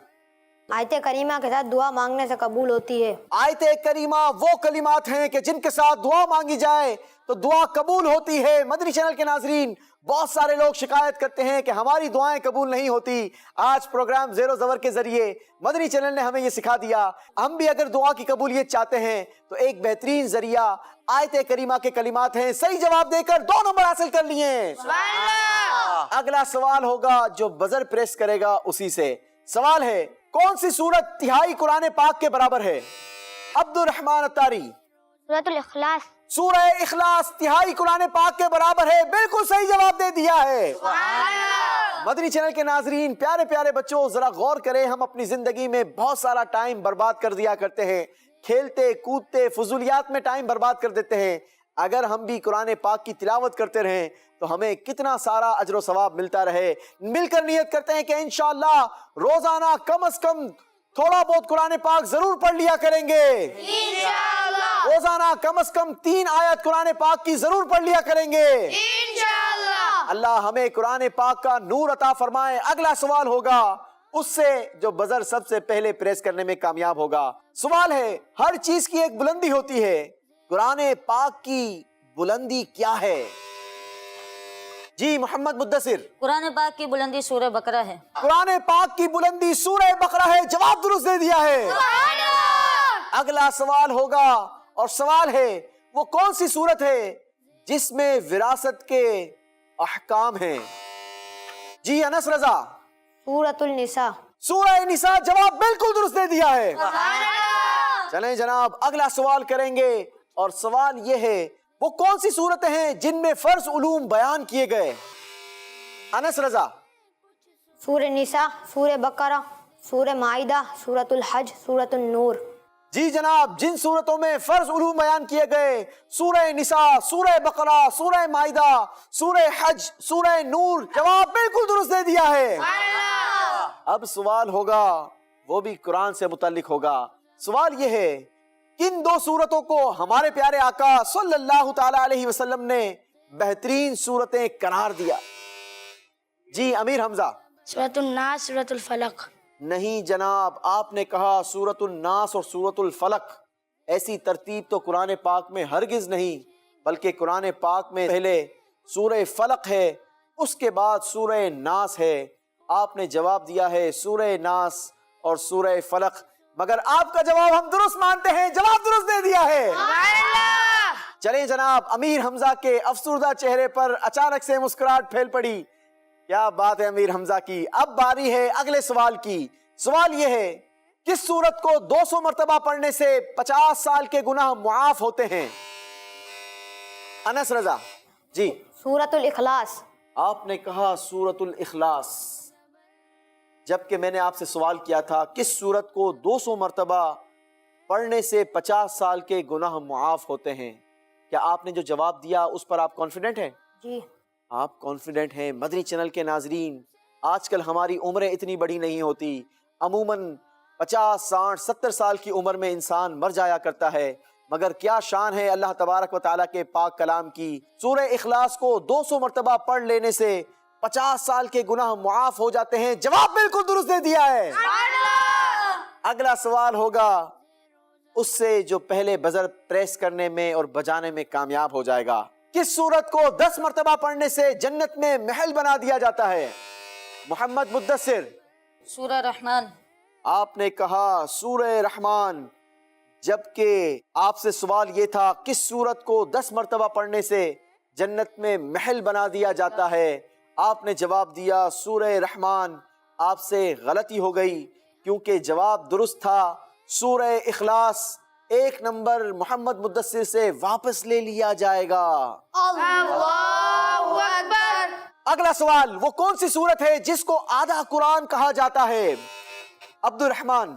آیت کریمہ کے ساتھ دعا مانگنے سے قبول ہوتی ہے۔ آیت کریمہ وہ کلمات ہیں کہ جن کے ساتھ دعا مانگی جائے تو دعا قبول ہوتی ہے۔ مدنی چینل کے ناظرین بہت سارے لوگ شکایت کرتے ہیں کہ ہماری دعائیں قبول نہیں ہوتی۔ آج پروگرام زیر و زبر کے ذریعے مدنی چینل نے ہمیں یہ سکھا دیا، ہم بھی اگر دعا کی قبولیت چاہتے ہیں تو ایک بہترین ذریعہ آیت کریمہ کے کلمات ہیں۔ صحیح جواب دے کر 2 نمبر حاصل کر لیے۔ اگلا سوال ہوگا جو بزر پریس کرے گا اسی سے۔ سوال ہے کون سی سورت تہائی قرآن پاک کے برابر ہے؟ عبد الرحمن اتاری۔ سورۃ الاخلاص۔ سورہ اخلاص تہائی قرآن پاک کے برابر ہے، بالکل صحیح جواب دے دیا ہے۔ مدنی چینل کے ناظرین پیارے پیارے بچوں ذرا غور کریں، ہم اپنی زندگی میں بہت سارا ٹائم برباد کر دیا کرتے ہیں، کھیلتے کودتے فضولیات میں ٹائم برباد کر دیتے ہیں۔ اگر ہم بھی قرآن پاک کی تلاوت کرتے رہیں تو ہمیں کتنا سارا اجر و ثواب ملتا رہے۔ مل کر نیت کرتے ہیں کہ انشاءاللہ روزانہ کم از کم تھوڑا بہت قرآن پاک ضرور پڑھ لیا کریں گے۔ روزانہ کم از کم 3 آیت قرآن پاک کی ضرور پڑھ لیا کریں گے۔ اللہ ہمیں قرآن پاک کا نور عطا فرمائے۔ اگلا سوال ہوگا اس سے جو بزر سب سے پہلے پریس کرنے میں کامیاب ہوگا۔ سوال ہے ہر چیز کی ایک بلندی ہوتی ہے، قرآن پاک کی بلندی کیا ہے؟ جی محمد مدثر۔ قرآن پاک کی بلندی سورہ بقرہ ہے۔ قرآن پاک کی بلندی سورہ بقرہ ہے، جواب درست دے دیا ہے۔ اگلا سوال ہوگا اور سوال ہے وہ کون سی سورت ہے جس میں وراثت کے احکام ہیں؟ جی انس رضا۔ سورۃ النساء۔ سورہ نساء، جواب بالکل درست دے دیا ہے۔ چلیں جناب اگلا سوال کریں گے اور سوال یہ ہے وہ کون سی صورتیں ہیں جن میں فرض علوم بیان کیے گئے؟ انس رضا۔ سورہ نساء، سورہ بقرہ، سورہ مائدہ، سورۃ الحج، سورۃ النور۔ جی جناب جن صورتوں میں فرض علوم بیان کیے گئے سورہ نساء، سورہ بقرہ، سورہ مائدہ، سورہ حج، سورہ نور، جواب بالکل درست دے دیا ہے۔ اب سوال ہوگا وہ بھی قرآن سے متعلق ہوگا۔ سوال یہ ہے کن 2 صورتوں کو ہمارے پیارے آقا صلی اللہ تعالی علیہ وسلم نے بہترین صورتیں قرار دیا؟ جی امیر حمزہ۔ سورۃ الناس، سورۃ الفلق۔ نہیں جناب، آپ نے کہا سورۃ الناس اور سورۃ الفلق۔ ایسی ترتیب تو قرآن پاک میں ہرگز نہیں، بلکہ قرآن پاک میں پہلے سورہ فلق ہے، اس کے بعد سورہ ناس ہے۔ آپ نے جواب دیا ہے سورہ ناس اور سورہ فلق، مگر آپ کا جواب ہم درست مانتے ہیں، جواب درست دے دیا ہے۔ چلیں جناب امیر حمزہ کے افسردہ چہرے پر اچانک سے مسکراہٹ پھیل پڑی، کیا بات ہے امیر حمزہ کی۔ اب باری ہے اگلے سوال کی۔ سوال یہ ہے کس سورت کو 200 مرتبہ پڑھنے سے 50 سال کے گناہ معاف ہوتے ہیں؟ انس رضا۔ جی سورۃ الاخلاص۔ آپ نے کہا سورۃ الاخلاص، جبکہ میں نے آپ سے سوال کیا تھا کس سورت کو 200 مرتبہ پڑھنے سے 50 سال کے گناہ معاف ہوتے ہیں۔ کیا آپ نے جو جواب دیا اس پر آپ کانفیڈنٹ ہیں؟ جی آپ کانفیڈنٹ ہیں؟ مدنی چینل کے ناظرین آج کل ہماری عمریں اتنی بڑی نہیں ہوتی، عموماً 50 60 70 سال کی عمر میں انسان مر جایا کرتا ہے، مگر کیا شان ہے اللہ تبارک و تعالیٰ کے پاک کلام کی۔ سورہ اخلاص کو 200 مرتبہ پڑھ لینے سے 50 سال کے گناہ معاف ہو جاتے ہیں، جواب بالکل درست دے دیا ہے۔ اگلا سوال ہوگا اس سے جو پہلے بزر پریس کرنے میں اور بجانے میں کامیاب ہو جائے گا۔ کس سورت کو 10 مرتبہ پڑھنے سے جنت میں محل بنا دیا جاتا ہے؟ محمد مدثر۔ سورہ رحمان۔ آپ نے کہا سورہ رحمان، جبکہ آپ سے سوال یہ تھا کس سورت کو 10 مرتبہ پڑھنے سے جنت میں محل بنا دیا جاتا ہے۔ آپ نے جواب دیا سورہ رحمان، آپ سے غلطی ہو گئی کیونکہ جواب درست تھا سورہ اخلاص۔ 1 نمبر محمد مدثر سے واپس لے لیا جائے گا۔ اللہ اکبر۔ اگلا سوال، وہ کون سی سورت ہے جس کو آدھا قرآن کہا جاتا ہے؟ عبد الرحمن۔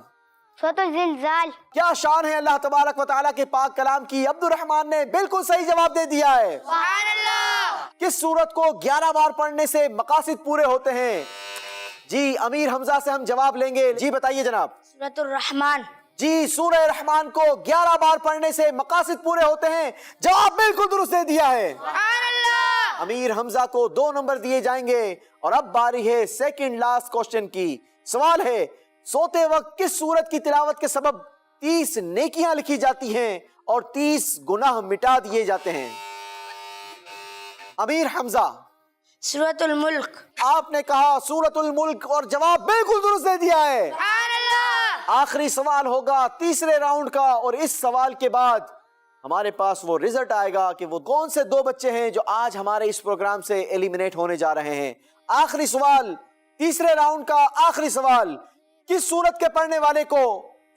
سورۃ الزلزال۔ کیا شان ہے اللہ تبارک و تعالیٰ کے پاک کلام کی، عبد الرحمن نے بالکل صحیح جواب دے دیا ہے۔ سبحان اللہ۔ کس سورت کو 11 بار پڑھنے سے مقاصد پورے ہوتے ہیں؟ جی امیر حمزہ سے ہم جواب لیں گے، جی بتائیے جناب۔ سورۃ الرحمن۔ جی سورہ رحمان کو 11 بار پڑھنے سے مقاصد پورے ہوتے ہیں، جواب بالکل درست دے دیا ہے۔ سبحان اللہ۔ امیر حمزہ کو 2 نمبر دیے جائیں گے۔ اور اب باری ہے سیکنڈ لاسٹ کوشچن کی۔ سوال ہے، سوتے وقت کس سورت کی تلاوت کے سبب 30 نیکیاں لکھی جاتی ہیں اور 30 گناہ مٹا دیے جاتے ہیں؟ امیر حمزہ۔ سورۃ الملک۔ آپ نے کہا سورۃ الملک اور جواب بالکل درست دے دیا ہے۔ سبحان اللہ۔ آخری سوال ہوگا تیسرے راؤنڈ کا، اور اس سوال کے بعد ہمارے پاس وہ رزلٹ آئے گا کہ وہ کون سے 2 بچے ہیں جو آج ہمارے اس پروگرام سے ایلیمنیٹ ہونے جا رہے ہیں۔ آخری سوال، تیسرے راؤنڈ کا آخری سوال، کس سورت کے پڑھنے والے کو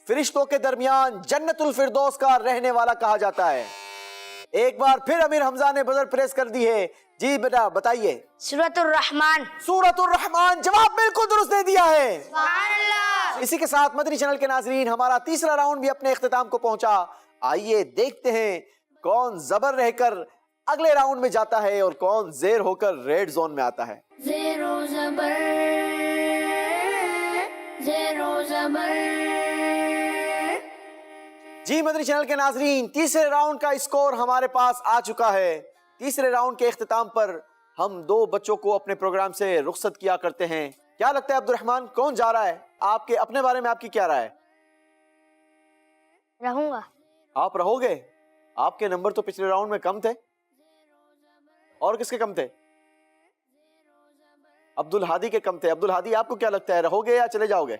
فرشتوں کے درمیان جنت الفردوس کا رہنے والا کہا جاتا ہے؟ ایک بار پھر امیر حمزہ نے بزر پریس کر دی ہے، جی بیٹا بتائیے۔ سورۃ الرحمن۔ سورۃ الرحمن، جواب بالکل درست دے دیا ہے۔ سبحان اللہ۔ اسی کے ساتھ مدنی چینل کے ناظرین، ہمارا تیسرا راؤنڈ بھی اپنے اختتام کو پہنچا۔ آئیے دیکھتے ہیں کون زبر رہ کر اگلے راؤنڈ میں جاتا ہے اور کون زیر ہو کر ریڈ زون میں آتا ہے۔ زیر و زبر، زیر و زبر۔ جی مدنی چینل کے ناظرین، تیسرے راؤنڈ کا اسکور ہمارے پاس آ چکا ہے۔ تیسرے راؤنڈ کے اختتام پر ہم 2 بچوں کو اپنے پروگرام سے رخصت کیا کرتے ہیں۔ کیا لگتا ہے عبد الرحمن کون جا رہا ہے؟ آپ کے اپنے بارے میں آپ کی کیا رائے ہے؟ رہوں گا۔ آپ رہو گے؟ آپ کے نمبر تو پچھلے راؤنڈ میں کم تھے، اور کس کے کم تھے؟ عبد الہادی کے کم تھے۔ عبد الہادی آپ کو کیا لگتا ہے رہو گے یا چلے جاؤ گے؟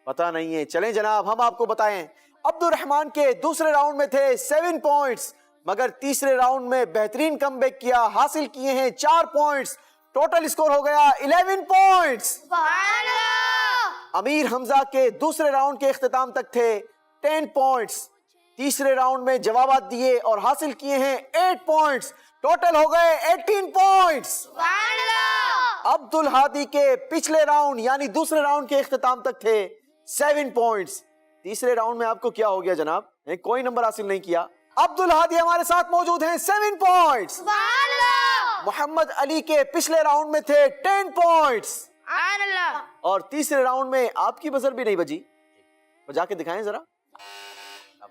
پتہ نہیں ہے، چلیں جناب ہم آپ کو بتائیں۔ عبد الرحمن کے دوسرے راؤنڈ میں تھے 7 پوائنٹس، مگر تیسرے راؤنڈ میں بہترین کم بیک کیا، حاصل کیے ہیں 4 پوائنٹس، ٹوٹل اسکور ہو گیا 11 پوائنٹس۔ سبحان اللہ۔ امیر حمزہ کے دوسرے راؤنڈ کے اختتام تک تھے 10 پوائنٹس، تیسرے راؤنڈ میں جوابات دیے اور حاصل کیے ہیں 8 پوائنٹس، ٹوٹل ہو گئے 18 پوائنٹس۔ سبحان اللہ۔ عبد الہادی کے پچھلے راؤنڈ یعنی دوسرے راؤنڈ کے اختتام تک تھے 7 پوائنٹس، تیسرے راؤنڈ میں آپ کو کیا ہو گیا جناب؟ کوئی نمبر حاصل نہیں کیا۔ عبد الہادی ہمارے ساتھ موجود ہیں 7 پوائنٹس۔ سبحان اللہ۔ محمد علی کے پچھلے راؤنڈ میں تھے 10 پوائنٹس، سبحان اللہ۔ اور تیسرے راؤنڈ میں آپ کی بزر بھی نہیں بجی، بجا کے دکھائیں ذرا،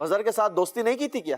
بزر کے ساتھ دوستی نہیں کی تھی کیا؟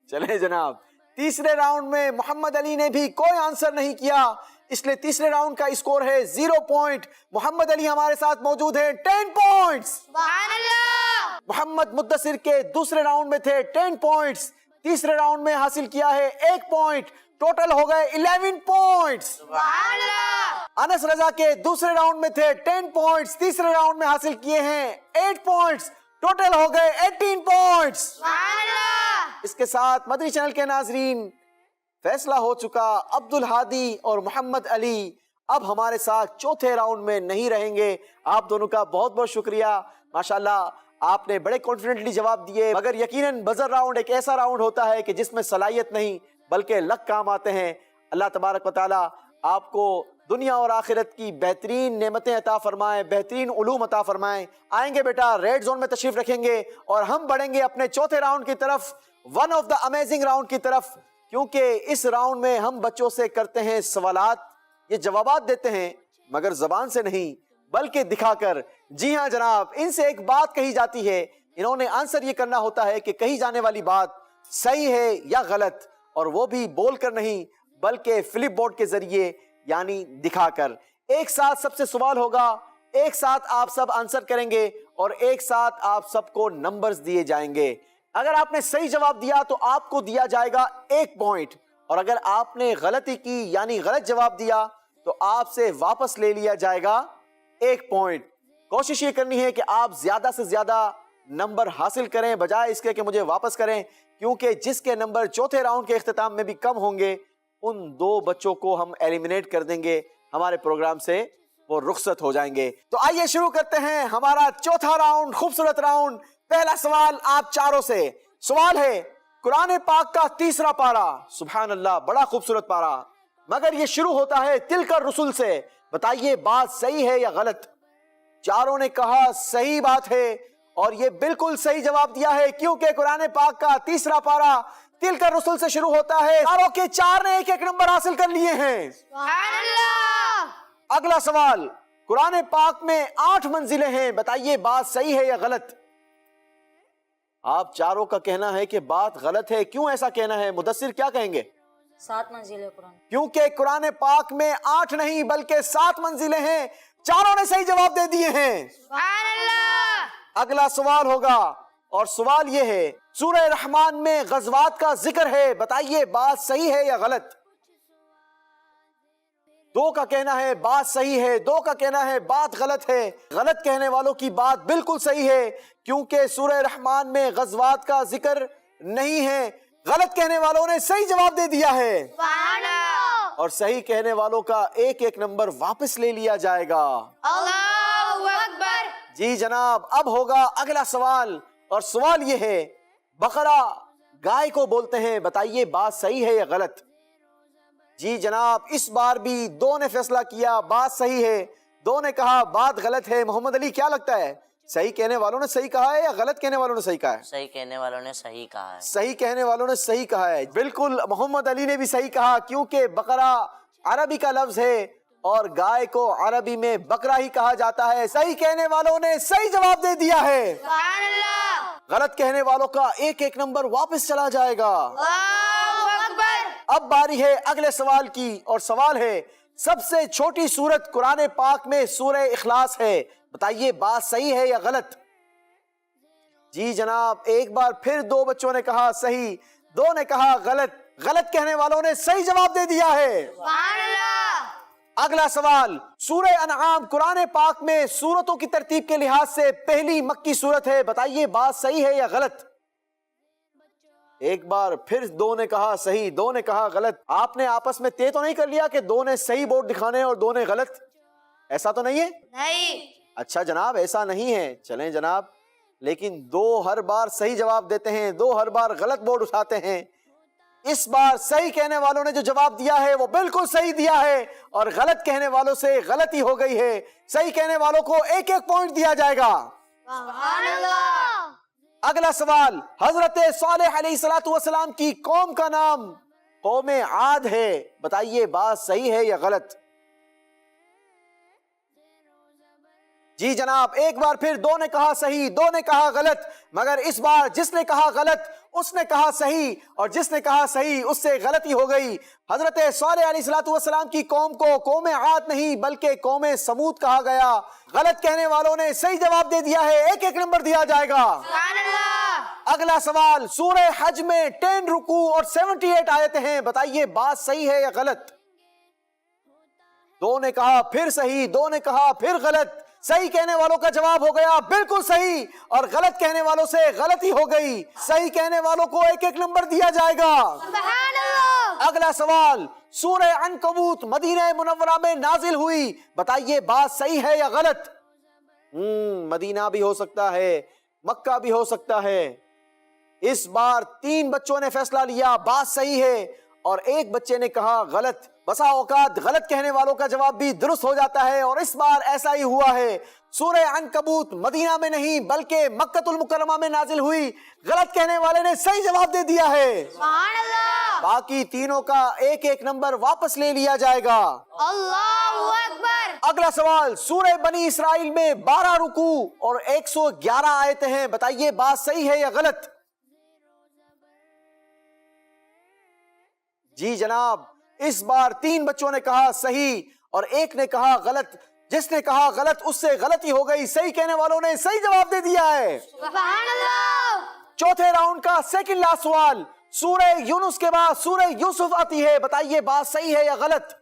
چلیں جناب، تیسرے راؤنڈ میں محمد علی نے بھی کوئی آنسر نہیں کیا، اس لیے تیسرے راؤنڈ کا اسکور ہے 0 پوائنٹ۔ محمد علی ہمارے ساتھ موجود ہیں 10 پوائنٹس۔ سبحان اللہ۔ محمد مدثر کے دوسرے راؤنڈ میں تھے 10 پوائنٹس، تیسرے راؤنڈ میں حاصل کیا ہے 1 پوائنٹ، ٹوٹل ہو گئے 11 پوائنٹس۔ سبحان اللہ۔ انس رضا کے دوسرے راؤنڈ میں تھے 10 پوائنٹس، تیسرے راؤنڈ میں حاصل کیے ہیں 8 پوائنٹس، ٹوٹل ہو گئے 18 پوائنٹس۔ سبحان اللہ۔ اس کے ساتھ مدنی چینل کے ناظرین، فیصلہ ہو چکا، عبد الہادی اور محمد علی اب ہمارے ساتھ چوتھے راؤنڈ میں نہیں رہیں گے۔ آپ دونوں کا بہت بہت شکریہ، ماشاءاللہ آپ نے بڑے کانفیڈنٹلی جواب دیے، مگر یقیناً بزر راؤنڈ ایک ایسا راؤنڈ ہوتا ہے کہ جس میں صلاحیت نہیں بلکہ لک کام آتے ہیں۔ اللہ تبارک و تعالیٰ آپ کو دنیا اور آخرت کی بہترین نعمتیں عطا فرمائیں، بہترین علوم عطا فرمائیں۔ آئیں گے بیٹا، ریڈ زون میں تشریف رکھیں گے اور ہم بڑھیں گے اپنے چوتھے راؤنڈ کی طرف، one of the amazing round کی طرف، کیونکہ اس راؤنڈ میں ہم بچوں سے کرتے ہیں سوالات، یہ جوابات دیتے ہیں مگر زبان سے نہیں بلکہ دکھا کر۔ جی ہاں جناب، ان سے ایک بات کہی جاتی ہے، انہوں نے آنسر یہ کرنا ہوتا ہے کہ کہی جانے والی بات صحیح ہے یا غلط، اور وہ بھی بول کر نہیں بلکہ فلپ بورڈ کے ذریعے یعنی دکھا کر۔ ایک ساتھ سب سے سوال ہوگا، ایک ساتھ آپ سب آنسر کریں گے اور ایک ساتھ آپ سب کو نمبرز دیے جائیں گے۔ اگر آپ نے صحیح جواب دیا تو آپ کو دیا جائے گا 1 پوائنٹ، اور اگر آپ نے غلطی کی یعنی غلط جواب دیا تو آپ سے واپس لے لیا جائے گا 1 پوائنٹ۔ کوشش یہ کرنی ہے کہ آپ زیادہ سے زیادہ نمبر حاصل کریں بجائے اس کے کہ مجھے واپس کریں، کیونکہ جس کے نمبر چوتھے راؤنڈ کے اختتام میں بھی کم ہوں گے ان 2 بچوں کو ہم ایلیمنیٹ کر دیں گے ہمارے پروگرام سے, وہ رخصت ہو جائیں گے. تو آئیے شروع کرتے ہیں ہمارا چوتھا راؤنڈ, خوبصورت راؤنڈ. پہلا سوال آپ چاروں سے. سوال ہے قرآن پاک کا 3 پارہ. سبحان اللہ, بڑا خوبصورت پارہ, مگر یہ شروع ہوتا ہے تلک الرسل سے. بتائیے بات صحیح ہے یا غلط؟ چاروں نے کہا صحیح بات ہے, اور یہ بالکل صحیح جواب دیا ہے, کیونکہ قرآن پاک کا 3 پارہ تلک الرسل سے شروع ہوتا ہے. چاروں کے 4 نے 1 نمبر حاصل کر لیے ہیں. سبحان اللہ. اگلا سوال, قرآن پاک میں 8 منزلیں ہیں. بتائیے بات صحیح ہے یا غلط؟ آپ چاروں کا کہنا ہے کہ بات غلط ہے. کیوں ایسا کہنا ہے؟ مدثر کیا کہیں گے؟ 7 منزل قرآن. کیونکہ قرآن پاک میں 8 نہیں بلکہ 7 منزلیں ہیں. چاروں نے صحیح جواب دے دیے ہیں. سبحان اللہ. اگلا سوال ہوگا, اور سوال یہ ہے سورہ رحمان میں غزوات کا ذکر ہے. بتائیے بات صحیح ہے یا غلط؟ 2 کا کہنا ہے بات صحیح ہے, 2 کا کہنا ہے بات غلط ہے. غلط کہنے والوں کی بات بالکل صحیح ہے, کیونکہ سورہ رحمان میں غزوات کا ذکر نہیں ہے. غلط کہنے والوں نے صحیح جواب دے دیا ہے, سبحان اللہ. اور صحیح کہنے والوں کا 1 نمبر واپس لے لیا جائے گا. اللہ اکبر. جی جناب, اب ہوگا اگلا سوال, اور سوال یہ ہے بقرہ گائے کو بولتے ہیں. بتائیے بات صحیح ہے یا غلط؟ جی جناب, اس بار بھی 2 نے فیصلہ کیا بات صحیح ہے, 2 نے کہا بات غلط ہے. محمد علی کیا لگتا ہے, صحیح کہنے والوں نے صحیح کہا ہے یا غلط کہنے والوں نے صحیح کہا ہے؟ صحیح کہنے والوں نے صحیح کہا ہے. صحیح کہنے والوں نے صحیح کہا ہے. بالکل, محمد علی نے بھی صحیح کہا, کیونکہ بقرہ عربی کا لفظ ہے اور گائے کو عربی میں بکرا ہی کہا جاتا ہے. صحیح کہنے والوں نے صحیح جواب دے دیا ہے. سبحان اللہ. غلط کہنے والوں کا 1 نمبر واپس چلا جائے گا. اللہ اکبر. اب باری ہے اگلے سوال کی, اور سوال ہے سب سے چھوٹی سورت قرآن پاک میں سورہ اخلاص ہے. بتائیے بات صحیح ہے یا غلط؟ جی جناب, ایک بار پھر 2 بچوں نے کہا صحیح, 2 نے کہا غلط. غلط کہنے والوں نے صحیح جواب دے دیا ہے. سبحان اللہ. اگلا سوال, سورہ انعام قرآن پاک میں سورتوں کی ترتیب کے لحاظ سے پہلی مکی سورت ہے. بتائیے بات صحیح ہے یا غلط؟ ایک بار پھر 2 نے کہا صحیح, 2 نے کہا غلط. آپ نے آپس میں طے تو نہیں کر لیا کہ 2 نے صحیح بورڈ دکھانے اور 2 نے غلط؟ ایسا تو نہیں ہے؟ نہیں. اچھا جناب, ایسا نہیں ہے. چلیں جناب, لیکن 2 ہر بار صحیح جواب دیتے ہیں, 2 ہر بار غلط بورڈ اٹھاتے ہیں. اس بار صحیح کہنے والوں نے جو جواب دیا ہے وہ بالکل صحیح دیا ہے, اور غلط کہنے والوں سے غلطی ہو گئی ہے. صحیح کہنے والوں کو 1 پوائنٹ دیا جائے گا. سبحان اللہ. اگلا سوال, حضرت صالح علیہ الصلوۃ والسلام کی قوم کا نام قوم عاد ہے. بتائیے بات صحیح ہے یا غلط؟ جی جناب, ایک بار پھر 2 نے کہا صحیح, 2 نے کہا غلط, مگر اس بار جس نے کہا غلط اس نے کہا صحیح, اور جس نے کہا صحیح اس سے غلطی ہو گئی. حضرت صالح علیہ الصلوۃ والسلام کی قوم کو قوم عاد نہیں بلکہ قوم سمود کہا گیا. غلط کہنے والوں نے صحیح جواب دے دیا ہے, 1 نمبر دیا جائے گا. سبحان اللہ. اگلا سوال, سورہ حج میں 10 رکوع اور 78 آیتیں ہیں. بتائیے بات صحیح ہے یا غلط؟ 2 نے کہا پھر صحیح, 2 نے کہا پھر غلط. صحیح کہنے والوں کا جواب ہو گیا بالکل صحیح, اور غلط کہنے والوں سے غلطی ہو گئی. صحیح کہنے والوں کو 1 نمبر دیا جائے گا. سبحان اللہ. اگلا سوال, سورہ عنکبوت مدینہ منورہ میں نازل ہوئی. بتائیے بات صحیح ہے یا غلط؟ مدینہ بھی ہو سکتا ہے, مکہ بھی ہو سکتا ہے. اس بار 3 بچوں نے فیصلہ لیا بات صحیح ہے, اور 1 بچے نے کہا غلط. بسا اوقات غلط کہنے والوں کا جواب بھی درست ہو جاتا ہے, اور اس بار ایسا ہی ہوا ہے. سورہ عنکبوت مدینہ میں نہیں بلکہ مکۃ المکرمہ میں نازل ہوئی. غلط کہنے والے نے صحیح جواب دے دیا ہے. سبحان اللہ. باقی تینوں کا 1 نمبر واپس لے لیا جائے گا. اللہ اکبر. اگلا سوال, سورہ بنی اسرائیل میں 12 رکوع اور 111 آیتیں ہیں. بتائیے بات صحیح ہے یا غلط؟ جی جناب, اس بار 3 بچوں نے کہا صحیح اور 1 نے کہا غلط. جس نے کہا غلط اس سے غلطی ہو گئی. صحیح کہنے والوں نے صحیح جواب دے دیا ہے. سبحان اللہ. چوتھے راؤنڈ کا سیکنڈ لاسٹ سوال, سورہ یونس کے بعد سورہ یوسف آتی ہے. بتائیے بات صحیح ہے یا غلط؟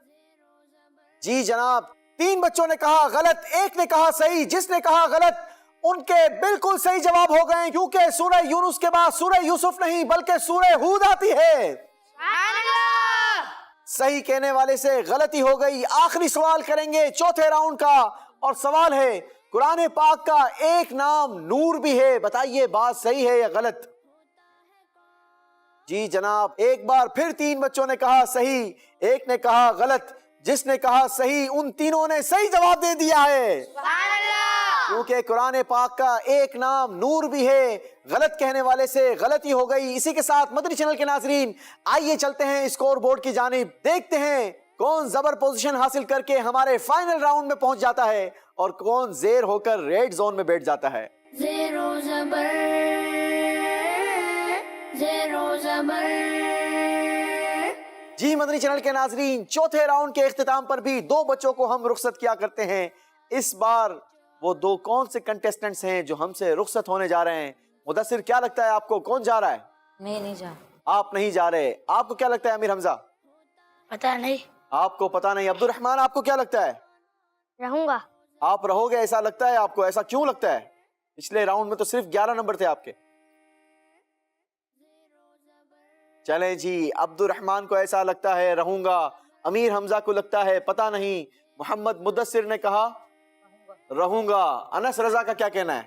جی جناب, 3 بچوں نے کہا غلط, 1 نے کہا صحیح. جس نے کہا غلط ان کے بالکل صحیح جواب ہو گئے, کیونکہ سورہ یونس کے بعد سورہ یوسف نہیں بلکہ سورہ ہود آتی ہے. سبحان اللہ. صحیح کہنے والے سے غلطی ہو گئی. آخری سوال کریں گے چوتھے راؤنڈ کا, اور سوال ہے قرآن پاک کا ایک نام نور بھی ہے, بتائیے بات صحیح ہے یا غلط؟ جی جناب, ایک بار پھر 3 بچوں نے کہا صحیح, ایک نے کہا غلط. جس نے کہا صحیح ان تینوں نے صحیح جواب دے دیا ہے, کیونکہ قرآن پاک کا ایک نام نور بھی ہے. غلط کہنے والے سے غلطی ہو گئی. اسی کے ساتھ مدنی چینل کے ناظرین, آئیے چلتے ہیں اسکور بورڈ کی جانب, دیکھتے ہیں کون زبر پوزیشن حاصل کر کے ہمارے فائنل راؤنڈ میں پہنچ جاتا ہے اور کون زیر ہو کر ریڈ زون میں بیٹھ جاتا ہے. زیر و زبر زیر و زبر. جی مدنی چینل کے ناظرین, چوتھے راؤنڈ کے اختتام پر بھی 2 بچوں کو ہم رخصت کیا کرتے ہیں. اس بار وہ 2 کون سے کنٹیسٹنٹس ہیں جو ہم سے رخصت ہونے جا رہے ہیں؟ مدثر کیا لگتا ہے آپ کو, کون جا رہا ہے؟ میں نہیں جا. آپ نہیں جا رہے. آپ کو کیا لگتا ہے امیر حمزہ؟ پتہ نہیں. آپ کو پتا نہیں. عبد الرحمن آپ کو کیا لگتا ہے؟ رہوں گا. آپ رہو گے ایسا لگتا ہے آپ کو؟ ایسا کیوں لگتا ہے؟ پچھلے راؤنڈ میں تو صرف 11 نمبر تھے آپ کے. چلیں جی, عبد الرحمن کو ایسا لگتا ہے رہوں گا, امیر حمزہ کو لگتا ہے پتا نہیں, محمد مدثر نے کہا رہوں گا. انس رضا کا کیا کہنا ہے؟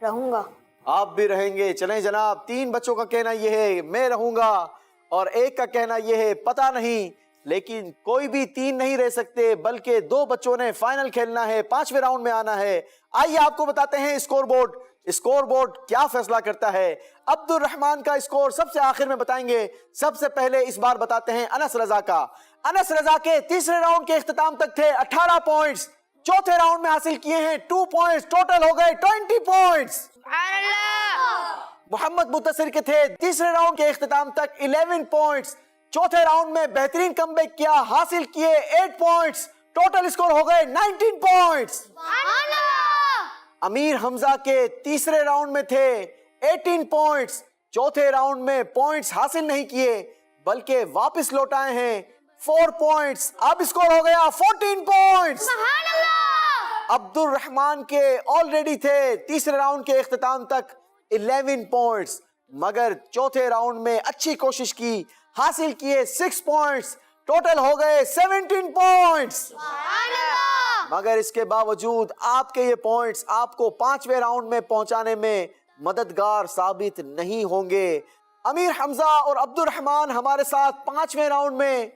رہوں گا. آپ بھی رہیں گے. چلیں جناب, 3 بچوں کا کہنا یہ ہے میں رہوں گا, اور ایک کا کہنا یہ ہے پتا نہیں. لیکن کوئی بھی 3 نہیں رہ سکتے, بلکہ 2 بچوں نے فائنل کھیلنا ہے, 5ویں راؤنڈ میں آنا ہے. آئیے آپ کو بتاتے ہیں اسکور بورڈ. اسکور بورڈ کیا فیصلہ کرتا ہے؟ عبد الرحمن کا اسکور سب سے آخر میں بتائیں گے. سب سے پہلے اس بار بتاتے ہیں انس رضا کا. انس رضا کے تیسرے راؤنڈ کے اختتام تک تھے 18 پوائنٹس, چوتھے راؤنڈ میں حاصل کیے ہیں 2 پوائنٹس, ٹوٹل ہو گئے 20 پوائنٹس. محمد مدثر کے تھے تیسرے راؤنڈ کے اختتام تک 11 پوائنٹس, چوتھے راؤنڈ میں بہترین کم بیک کیا, حاصل کیے 8 پوائنٹس, ٹوٹل اسکور ہو گئے 19 پوائنٹس. امیر حمزہ کے تیسرے راؤنڈ میں تھے 18 پوائنٹس, چوتھے راؤنڈ میں پوائنٹس حاصل نہیں کیے بلکہ واپس لوٹائے ہیں 4 پوائنٹس, اب اسکور ہو گیا 14 پوائنٹس. عبد الرحمن کے آلریڈی تھے تیسرے راؤنڈ کے اختتام تک 11 پوائنٹس, مگر چوتھے راؤنڈ میں اچھی کوشش کی, حاصل کیے 6 پوائنٹس, ٹوٹل ہو گئے 17 پوائنٹس. مگر اس کے باوجود آپ کے یہ پوائنٹس آپ کو 5ویں راؤنڈ میں پہنچانے میں مددگار ثابت نہیں ہوں گے. امیر حمزہ اور عبد الرحمن ہمارے ساتھ 5ویں راؤنڈ میں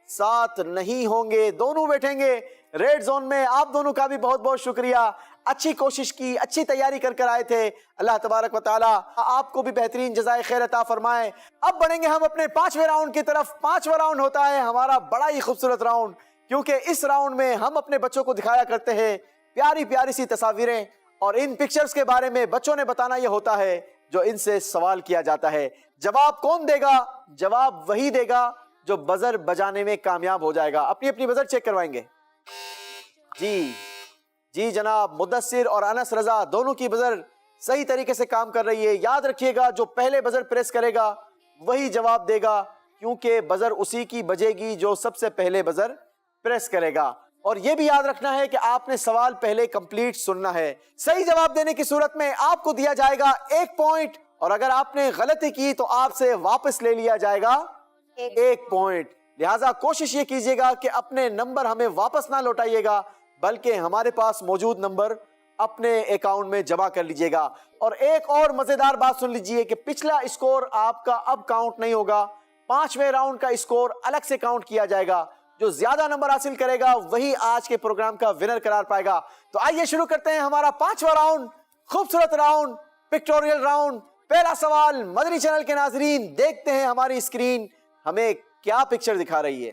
ساتھ نہیں ہوں گے, دونوں بیٹھیں گے ریڈ زون میں. آپ دونوں کا بھی بہت بہت شکریہ, اچھی کوشش کی, اچھی تیاری کر کر آئے تھے. اللہ تبارک و تعالی آپ کو بھی بہترین جزائے خیر عطا فرمائے. اب بڑھیں گے ہم اپنے 5ویں راؤنڈ کی طرف. 5واں راؤنڈ ہوتا ہے ہمارا بڑا ہی خوبصورت راؤنڈ, کیونکہ اس راؤنڈ میں ہم اپنے بچوں کو دکھایا کرتے ہیں پیاری پیاری سی تصاویریں, اور ان پکچرز کے بارے میں بچوں نے بتانا یہ ہوتا ہے جو ان سے سوال کیا جاتا ہے. جواب کون دے گا؟ جواب وہی دے گا جو بزر بجانے میں کامیاب ہو جائے گا. اپنی اپنی بزر چیک کروائیں گے. جی جناب, مدثر اور انس رضا دونوں کی بزر صحیح طریقے سے کام کر رہی ہے. یاد رکھیے گا جو پہلے بزر پریس کرے گا وہی جواب دے گا, کیونکہ بزر اسی کی بجے گی جو سب سے پہلے بزر پریس کرے گا. اور یہ بھی یاد رکھنا ہے کہ آپ نے سوال پہلے کمپلیٹ سننا ہے. صحیح جواب دینے کی صورت میں آپ کو دیا جائے گا 1 پوائنٹ, اور اگر آپ نے غلطی کی تو آپ سے واپس لے لیا جائے گا 1 پوائنٹ. لہٰذا کوشش یہ کیجئے گا کہ اپنے نمبر ہمیں واپس نہ لوٹائیے گا, بلکہ ہمارے پاس موجود نمبر اپنے اکاؤنٹ میں جمع کر لیجئے گا. اور ایک اور مزیدار بات سن لیجئے کہ پچھلا اسکور آپ کا اب کاؤنٹ نہیں ہوگا, 5ویں راؤنڈ کا اسکور الگ سے کاؤنٹ کیا جائے گا. جو زیادہ نمبر حاصل کرے گا وہی آج کے پروگرام کا ونر قرار پائے گا. تو آئیے شروع کرتے ہیں ہمارا 5واں راؤنڈ, خوبصورت راؤنڈ, پکٹوریل راؤنڈ. پہلا سوال مدنی چینل کے ناظرین, دیکھتے ہیں ہماری اسکرین ہمیں کیا پکچر دکھا رہی ہے.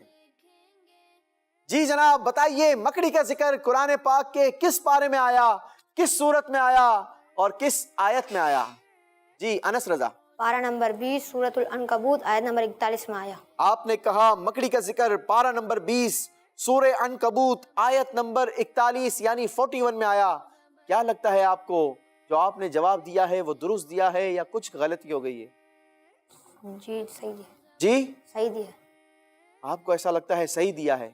جی جناب بتائیے, مکڑی کا ذکر قرآن پاک کے کس پارے میں آیا, کس سورت میں آیا اور کس آیت میں آیا؟ جی انس رضا. پارہ نمبر 20 سورۃ العنکبوت آیت نمبر 41 میں آیا. آپ نے کہا مکڑی کا ذکر پارہ نمبر 20 سورہ عنکبوت آیت نمبر 41 یعنی 41 میں آیا. کیا لگتا ہے آپ کو جو آپ نے جواب دیا ہے وہ درست دیا ہے یا کچھ غلطی ہو گئی ہے؟ جی صحیح ہے. جی صحیح دیا. آپ کو ایسا لگتا ہے صحیح دیا ہے.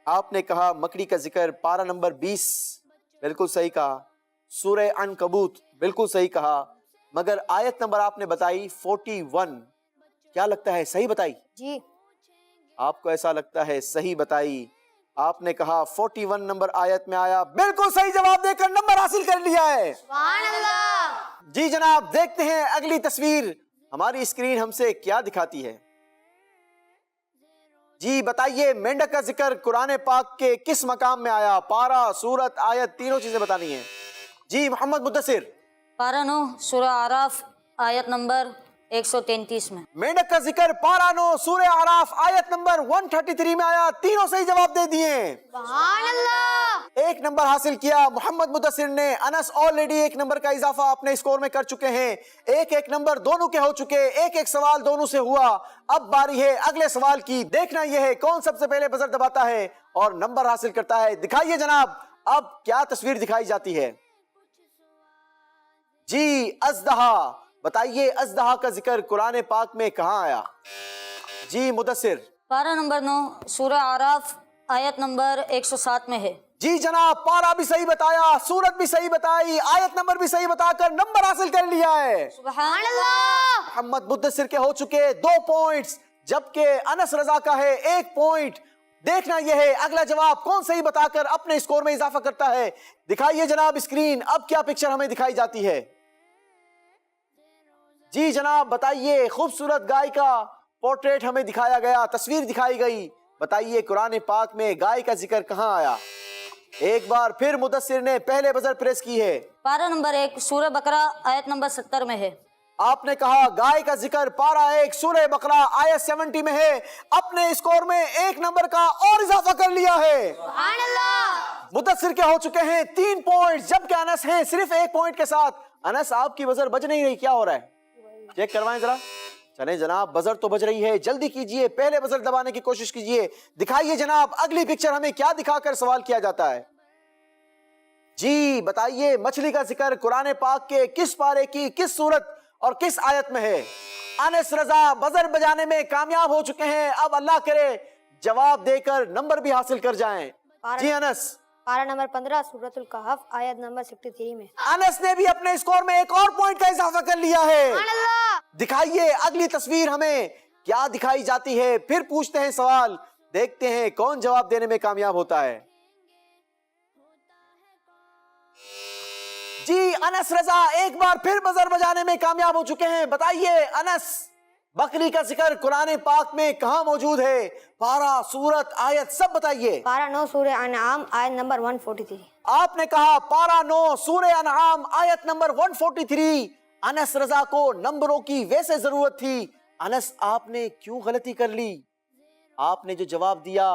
آپ نے کہا مکڑی کا ذکر پارہ نمبر 20 بالکل صحیح کہا, سورہ عنکبوت بالکل صحیح کہا, مگر آیت نمبر آپ نے بتائی 41. کیا لگتا ہے صحیح بتائی؟ جی آپ کو ایسا لگتا ہے صحیح بتائی. آپ نے کہا 41 نمبر آیت میں آیا. بالکل صحیح جواب دے کر نمبر حاصل کر لیا ہے. سبحان اللہ. جی جناب دیکھتے ہیں اگلی تصویر ہماری اسکرین ہم سے کیا دکھاتی ہے. جی بتائیے مینڈک کا ذکر قرآن پاک کے کس مقام میں آیا؟ پارہ، سورت، آیت، تینوں چیزیں بتانی ہیں. جی محمد مدثر. پارہ 9 سورہ آراف آیت نمبر 133 میں. مینڈک کا ذکر پارہ 9 سورہ آراف آیت نمبر 133 میں آیا. تینوں صحیح جواب دے دیے. سبحان اللہ. 1 نمبر حاصل کیا محمد مدثر نے. انس آلریڈی 1 نمبر کا اضافہ اپنے اسکور میں کر چکے ہیں. 1 نمبر دونوں کے ہو چکے. 1 سوال دونوں سے ہوا. اب باری ہے اگلے سوال کی. دیکھنا یہ ہے کون سب سے پہلے بزر دباتا ہے اور نمبر حاصل کرتا ہے. دکھائیے جناب اب کیا تصویر دکھائی جاتی ہے. جی اژدہا. بتائیے اژدہا کا ذکر قرآن پاک میں کہاں آیا؟ جی مدثر. پارہ نمبر 9 سورہ آراف آیت نمبر 107 میں ہے. جی جناب پارہ بھی صحیح بتایا، سورت بھی صحیح بتائی، آیت نمبر بھی صحیح بتا کر نمبر حاصل کر لیا ہے. سبحان اللہ. محمد مدثر کے ہو چکے 2 پوائنٹس جبکہ انس رضا کا ہے 1 پوائنٹ. دیکھنا یہ ہے اگلا جواب کون صحیح بتا کر اپنے اسکور میں اضافہ کرتا ہے. دکھائیے جناب اسکرین اب کیا پکچر ہمیں دکھائی جاتی ہے. جی جناب بتائیے خوبصورت گائے کا پورٹریٹ ہمیں دکھایا گیا، تصویر دکھائی گئی. بتائیے قرآن پاک میں گائے کا ذکر کہاں آیا؟ ایک بار پھر مدثر نے پہلے بزر پریس کی ہے. پارہ نمبر 1 سورہ بقرہ آیت نمبر 70 میں ہے. آپ نے کہا گائے کا ذکر پارہ 1 سورہ بقرہ آیت 70 میں ہے. اپنے اسکور میں 1 نمبر کا اور اضافہ کر لیا ہے. سبحان اللہ. مدثر کے ہو چکے ہیں 3 پوائنٹ جبکہ انس ہیں صرف 1 پوائنٹ کے ساتھ. انس آپ کی بزر بج نہیں رہی، کیا ہو رہا ہے؟ چیک کروائیں ذرا. چلیں جناب بزر تو بج رہی ہے، جلدی کیجئے پہلے بزر دبانے کی کوشش کیجئے. دکھائیے جناب اگلی پکچر ہمیں کیا دکھا کر سوال کیا جاتا ہے. جی بتائیے مچھلی کا ذکر قرآن پاک کے کس پارے کی کس سورت اور کس آیت میں ہے؟ انس رضا بزر بجانے میں کامیاب ہو چکے ہیں. اب اللہ کرے جواب دے کر نمبر بھی حاصل کر جائیں. جی انس. پارہ نمبر 15 سورۃ الکہف آیت نمبر 63 میں. انس نے بھی اپنے اسکور میں 1 اور پوائنٹ کا اضافہ کر لیا ہے. دکھائیے اگلی تصویر ہمیں کیا دکھائی جاتی ہے. پھر پوچھتے ہیں سوال، دیکھتے ہیں کون جواب دینے میں کامیاب ہوتا ہے. جی انس رضا ایک بار پھر بزر بجانے میں کامیاب ہو چکے ہیں. بتائیے انس بکری کا ذکر قرآن پاک میں کہاں موجود ہے؟ پارہ، سورت، آیت سب بتائیے. پارہ 9 سورہ انعام آیت نمبر 143. آپ نے کہا پارہ 9 سورہ انعام آیت نمبر 143. انس رضا کو نمبروں کی ویسے ضرورت تھی. انس آپ نے کیوں غلطی کر لی؟ آپ نے جو جواب دیا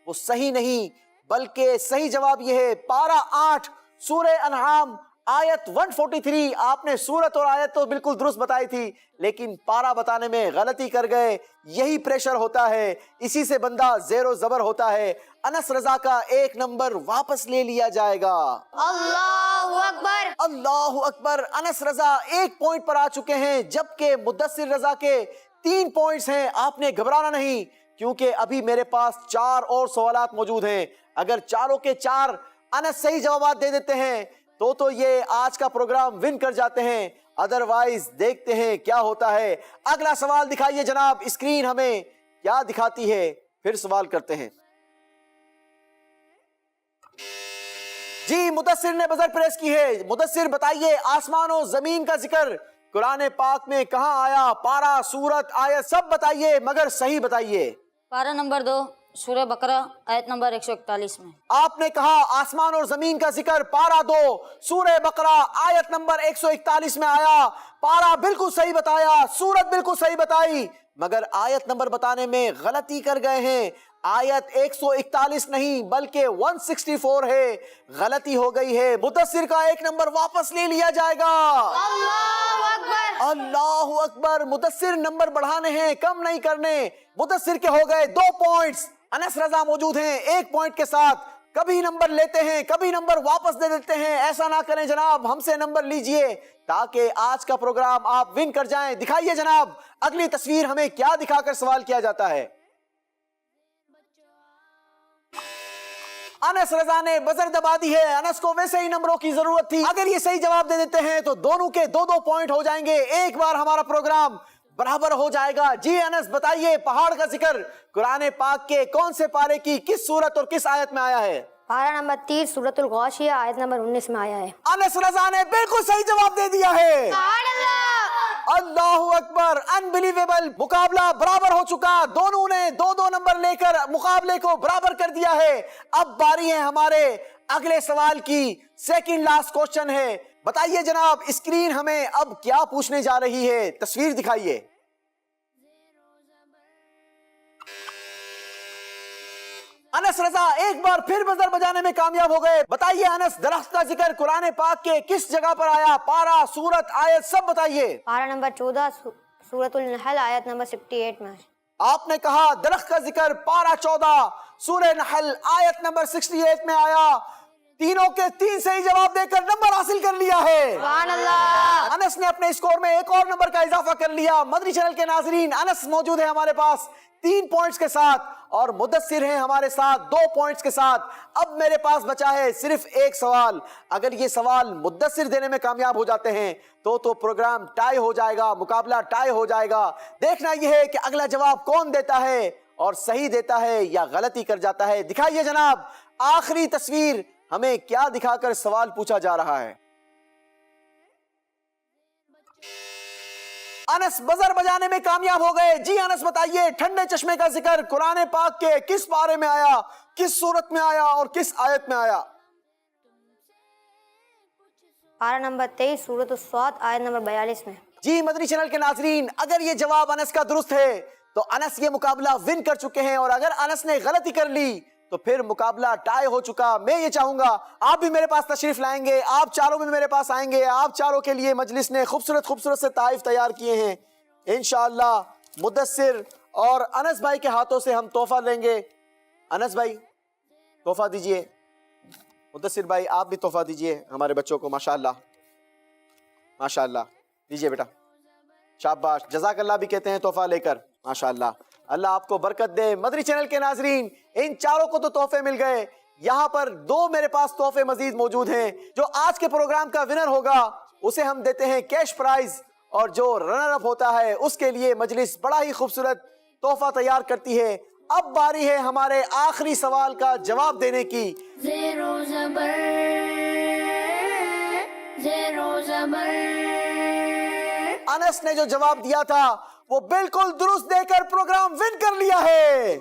وہ صحیح نہیں بلکہ صحیح جواب یہ ہے پارہ 8 سورہ انعام آیت 143. آپ نے سورت اور آیت تو بالکل درست بتائی تھی لیکن پارہ بتانے میں غلطی کر گئے. یہی پریشر ہوتا ہے، اسی سے بندہ زیر و زبر ہوتا ہے. انس رضا کا 1 نمبر واپس لے لیا جائے گا. اللہ اکبر. اللہ اکبر. انس رضا 1 پوائنٹ پر آ چکے ہیں جبکہ مدثر رضا کے 3 پوائنٹس ہیں. آپ نے گھبرانا نہیں کیونکہ ابھی میرے پاس 4 اور سوالات موجود ہیں. اگر چاروں کے 4 انس صحیح جوابات دے دیتے ہیں تو یہ آج کا پروگرام ون کر جاتے ہیں. ادروائز دیکھتے ہیں کیا ہوتا ہے. اگلا سوال دکھائیے جناب اسکرین ہمیں کیا دکھاتی ہے. پھر سوال کرتے ہیں. جی مدثر نے بزر پریس کی ہے. مدثر بتائیے آسمان و زمین کا ذکر قرآن پاک میں کہاں آیا؟ پارہ، سورت، آیت سب بتائیے مگر صحیح بتائیے. پارہ نمبر 2 سورہ بقرہ آیت نمبر 141 میں. آپ نے کہا آسمان اور زمین کا ذکر پارہ 2 سورہ بقرہ آیت نمبر 141 میں آیا. پارہ بالکل صحیح بتایا، سورت بالکل صحیح بتائی مگر آیت نمبر بتانے میں غلطی کر گئے ہیں. آیت 141 نہیں بلکہ 164 ہے. غلطی ہو گئی ہے. مدثر کا 1 نمبر واپس لے لیا جائے گا. اللہ اکبر. اللہ اکبر. مدثر نمبر بڑھانے ہیں کم نہیں کرنے. مدثر کے ہو گئے 2 پوائنٹس. انس رضا موجود ہیں 1 پوائنٹ کے ساتھ. کبھی نمبر لیتے ہیں کبھی نمبر واپس دے دیتے ہیں. ایسا نہ کریں جناب، ہم سے نمبر لیجئے تاکہ آج کا پروگرام آپ ون کر جائیں. دکھائیے جناب اگلی تصویر ہمیں کیا دکھا کر سوال کیا جاتا ہے. انس رضا نے بزر دبا دی ہے. انس کو ویسے ہی نمبروں کی ضرورت تھی. اگر یہ صحیح جواب دے دیتے ہیں تو دونوں کے 2 پوائنٹ ہو جائیں گے. ایک بار ہمارا پروگرام برابر ہو جائے گا. جی انس بتائیے پہاڑ کا ذکر قرآن پاک کے کون سے پارے کی کس سورت اور کس آیت میں آیا ہے؟ پارہ نمبر 30 سورۃ الغاشیہ آیت نمبر 19 میں آیا ہے. انس رضا نے بالکل صحیح جواب دے دیا ہے. اللہ اکبر، انبلیویبل. مقابلہ برابر ہو چکا، دونوں نے 2-2 نمبر لے کر مقابلے کو برابر کر دیا ہے. اب باری ہے ہمارے اگلے سوال کی. سیکنڈ لاسٹ کوشچن ہے. بتائیے جناب اسکرین ہمیں اب کیا پوچھنے جا رہی ہے؟ تصویر دکھائیے. انس رضا ایک بار پھر بزر بجانے میں کامیاب ہو گئے. بتائیے انس درخت کا ذکر قرآن پاک کے کس جگہ پر آیا؟ پارا، سورت، آیت سب بتائیے. پارہ نمبر 14 سورۃ النحل آیت نمبر 68 میں. آپ نے کہا درخت کا ذکر پارا 14 سورہ نحل آیت نمبر 68 میں آیا. تینوں کے 3 صحیح جواب دے کر نمبر حاصل کر لیا ہے. سبحان اللہ. انس نے اپنے اسکور میں ایک اور نمبر کا اضافہ کر لیا. مدنی چینل کے ناظرین انس موجود ہے ہمارے پاس 3 پوائنٹس کے ساتھ اور مدثر ہیں ہمارے ساتھ 2 پوائنٹس کے ساتھ. اب میرے پاس بچا ہے صرف ایک سوال. اگر یہ سوال مدثر دینے میں کامیاب ہو جاتے ہیں تو پروگرام ٹائی ہو جائے گا، مقابلہ ٹائی ہو جائے گا. دیکھنا یہ ہے کہ اگلا جواب کون دیتا ہے اور صحیح دیتا ہے یا غلطی کر جاتا ہے. دکھائیے جناب آخری تصویر ہمیں کیا دکھا کر سوال پوچھا جا رہا ہے. انس بزر بجانے میں کامیاب ہو گئے. جی انس بتائیے ٹھنڈے چشمے کا ذکر قرآن پاک کے کس پارے میں آیا، کس سورت میں آیا اور کس آیت میں آیا؟ پارہ نمبر 23 سورۃ الصاد آیت نمبر 42 میں. جی مدنی چینل کے ناظرین اگر یہ جواب انس کا درست ہے تو انس یہ مقابلہ ون کر چکے ہیں، اور اگر انس نے غلطی کر لی تو پھر مقابلہ ٹائی ہو چکا. میں یہ چاہوں گا آپ بھی میرے پاس تشریف لائیں گے، آپ چاروں بھی میرے پاس آئیں گے. آپ چاروں کے لیے مجلس نے خوبصورت خوبصورت سے تحائف تیار کیے ہیں. انشاءاللہ مدثر اور انس بھائی کے ہاتھوں سے ہم تحفہ لیں گے. انس بھائی تحفہ دیجئے. مدثر بھائی آپ بھی تحفہ دیجئے ہمارے بچوں کو. ماشاءاللہ ماشاءاللہ دیجئے بیٹا. شاباش، جزاک اللہ بھی کہتے ہیں تحفہ لے کر. ماشاءاللہ اللہ آپ کو برکت دے. مدنی چینل کے ناظرین ان چاروں کو تو تحفے مل گئے. یہاں پر 2 میرے پاس تحفے مزید موجود ہیں. جو آج کے پروگرام کا ونر ہوگا اسے ہم دیتے ہیں کیش پرائز، اور جو رنر اپ ہوتا ہے اس کے لیے مجلس بڑا ہی خوبصورت تحفہ تیار کرتی ہے. اب باری ہے ہمارے آخری سوال کا جواب دینے کی. زیر و زبر زیر و زبر. انس نے جو جواب دیا تھا وہ بالکل درست دے کر پروگرام ون کر لیا ہے.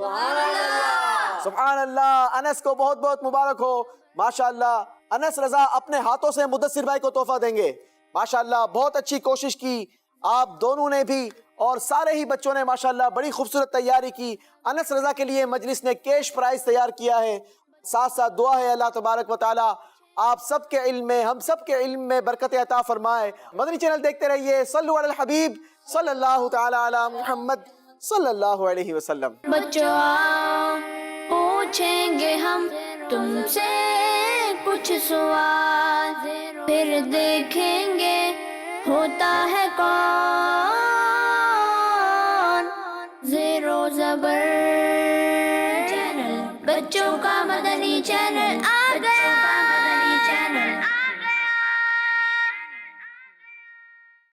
سبحان اللہ. انس کو بہت بہت مبارک ہو. ماشاءاللہ انس رضا اپنے ہاتھوں سے مدثر بھائی کو تحفہ دیں گے. ماشاءاللہ بہت اچھی کوشش کی آپ دونوں نے بھی، اور سارے ہی بچوں نے ماشاءاللہ بڑی خوبصورت تیاری کی. انس رضا کے لیے مجلس نے کیش پرائز تیار کیا ہے. ساتھ ساتھ دعا ہے اللہ تبارک و تعالی آپ سب کے علم میں، ہم سب کے علم میں برکت عطا فرمائے. مدنی چینل دیکھتے رہیے. صلو علی الحبیب صلی اللہ تعالی علی محمد صلی اللہ علیہ وسلم. بچوں پوچھیں گے ہم تم سے کچھ سوال، پھر دیکھیں گے ہوتا ہے کون. زیر و زبر چینل، بچوں کا مدنی چینل آ گیا.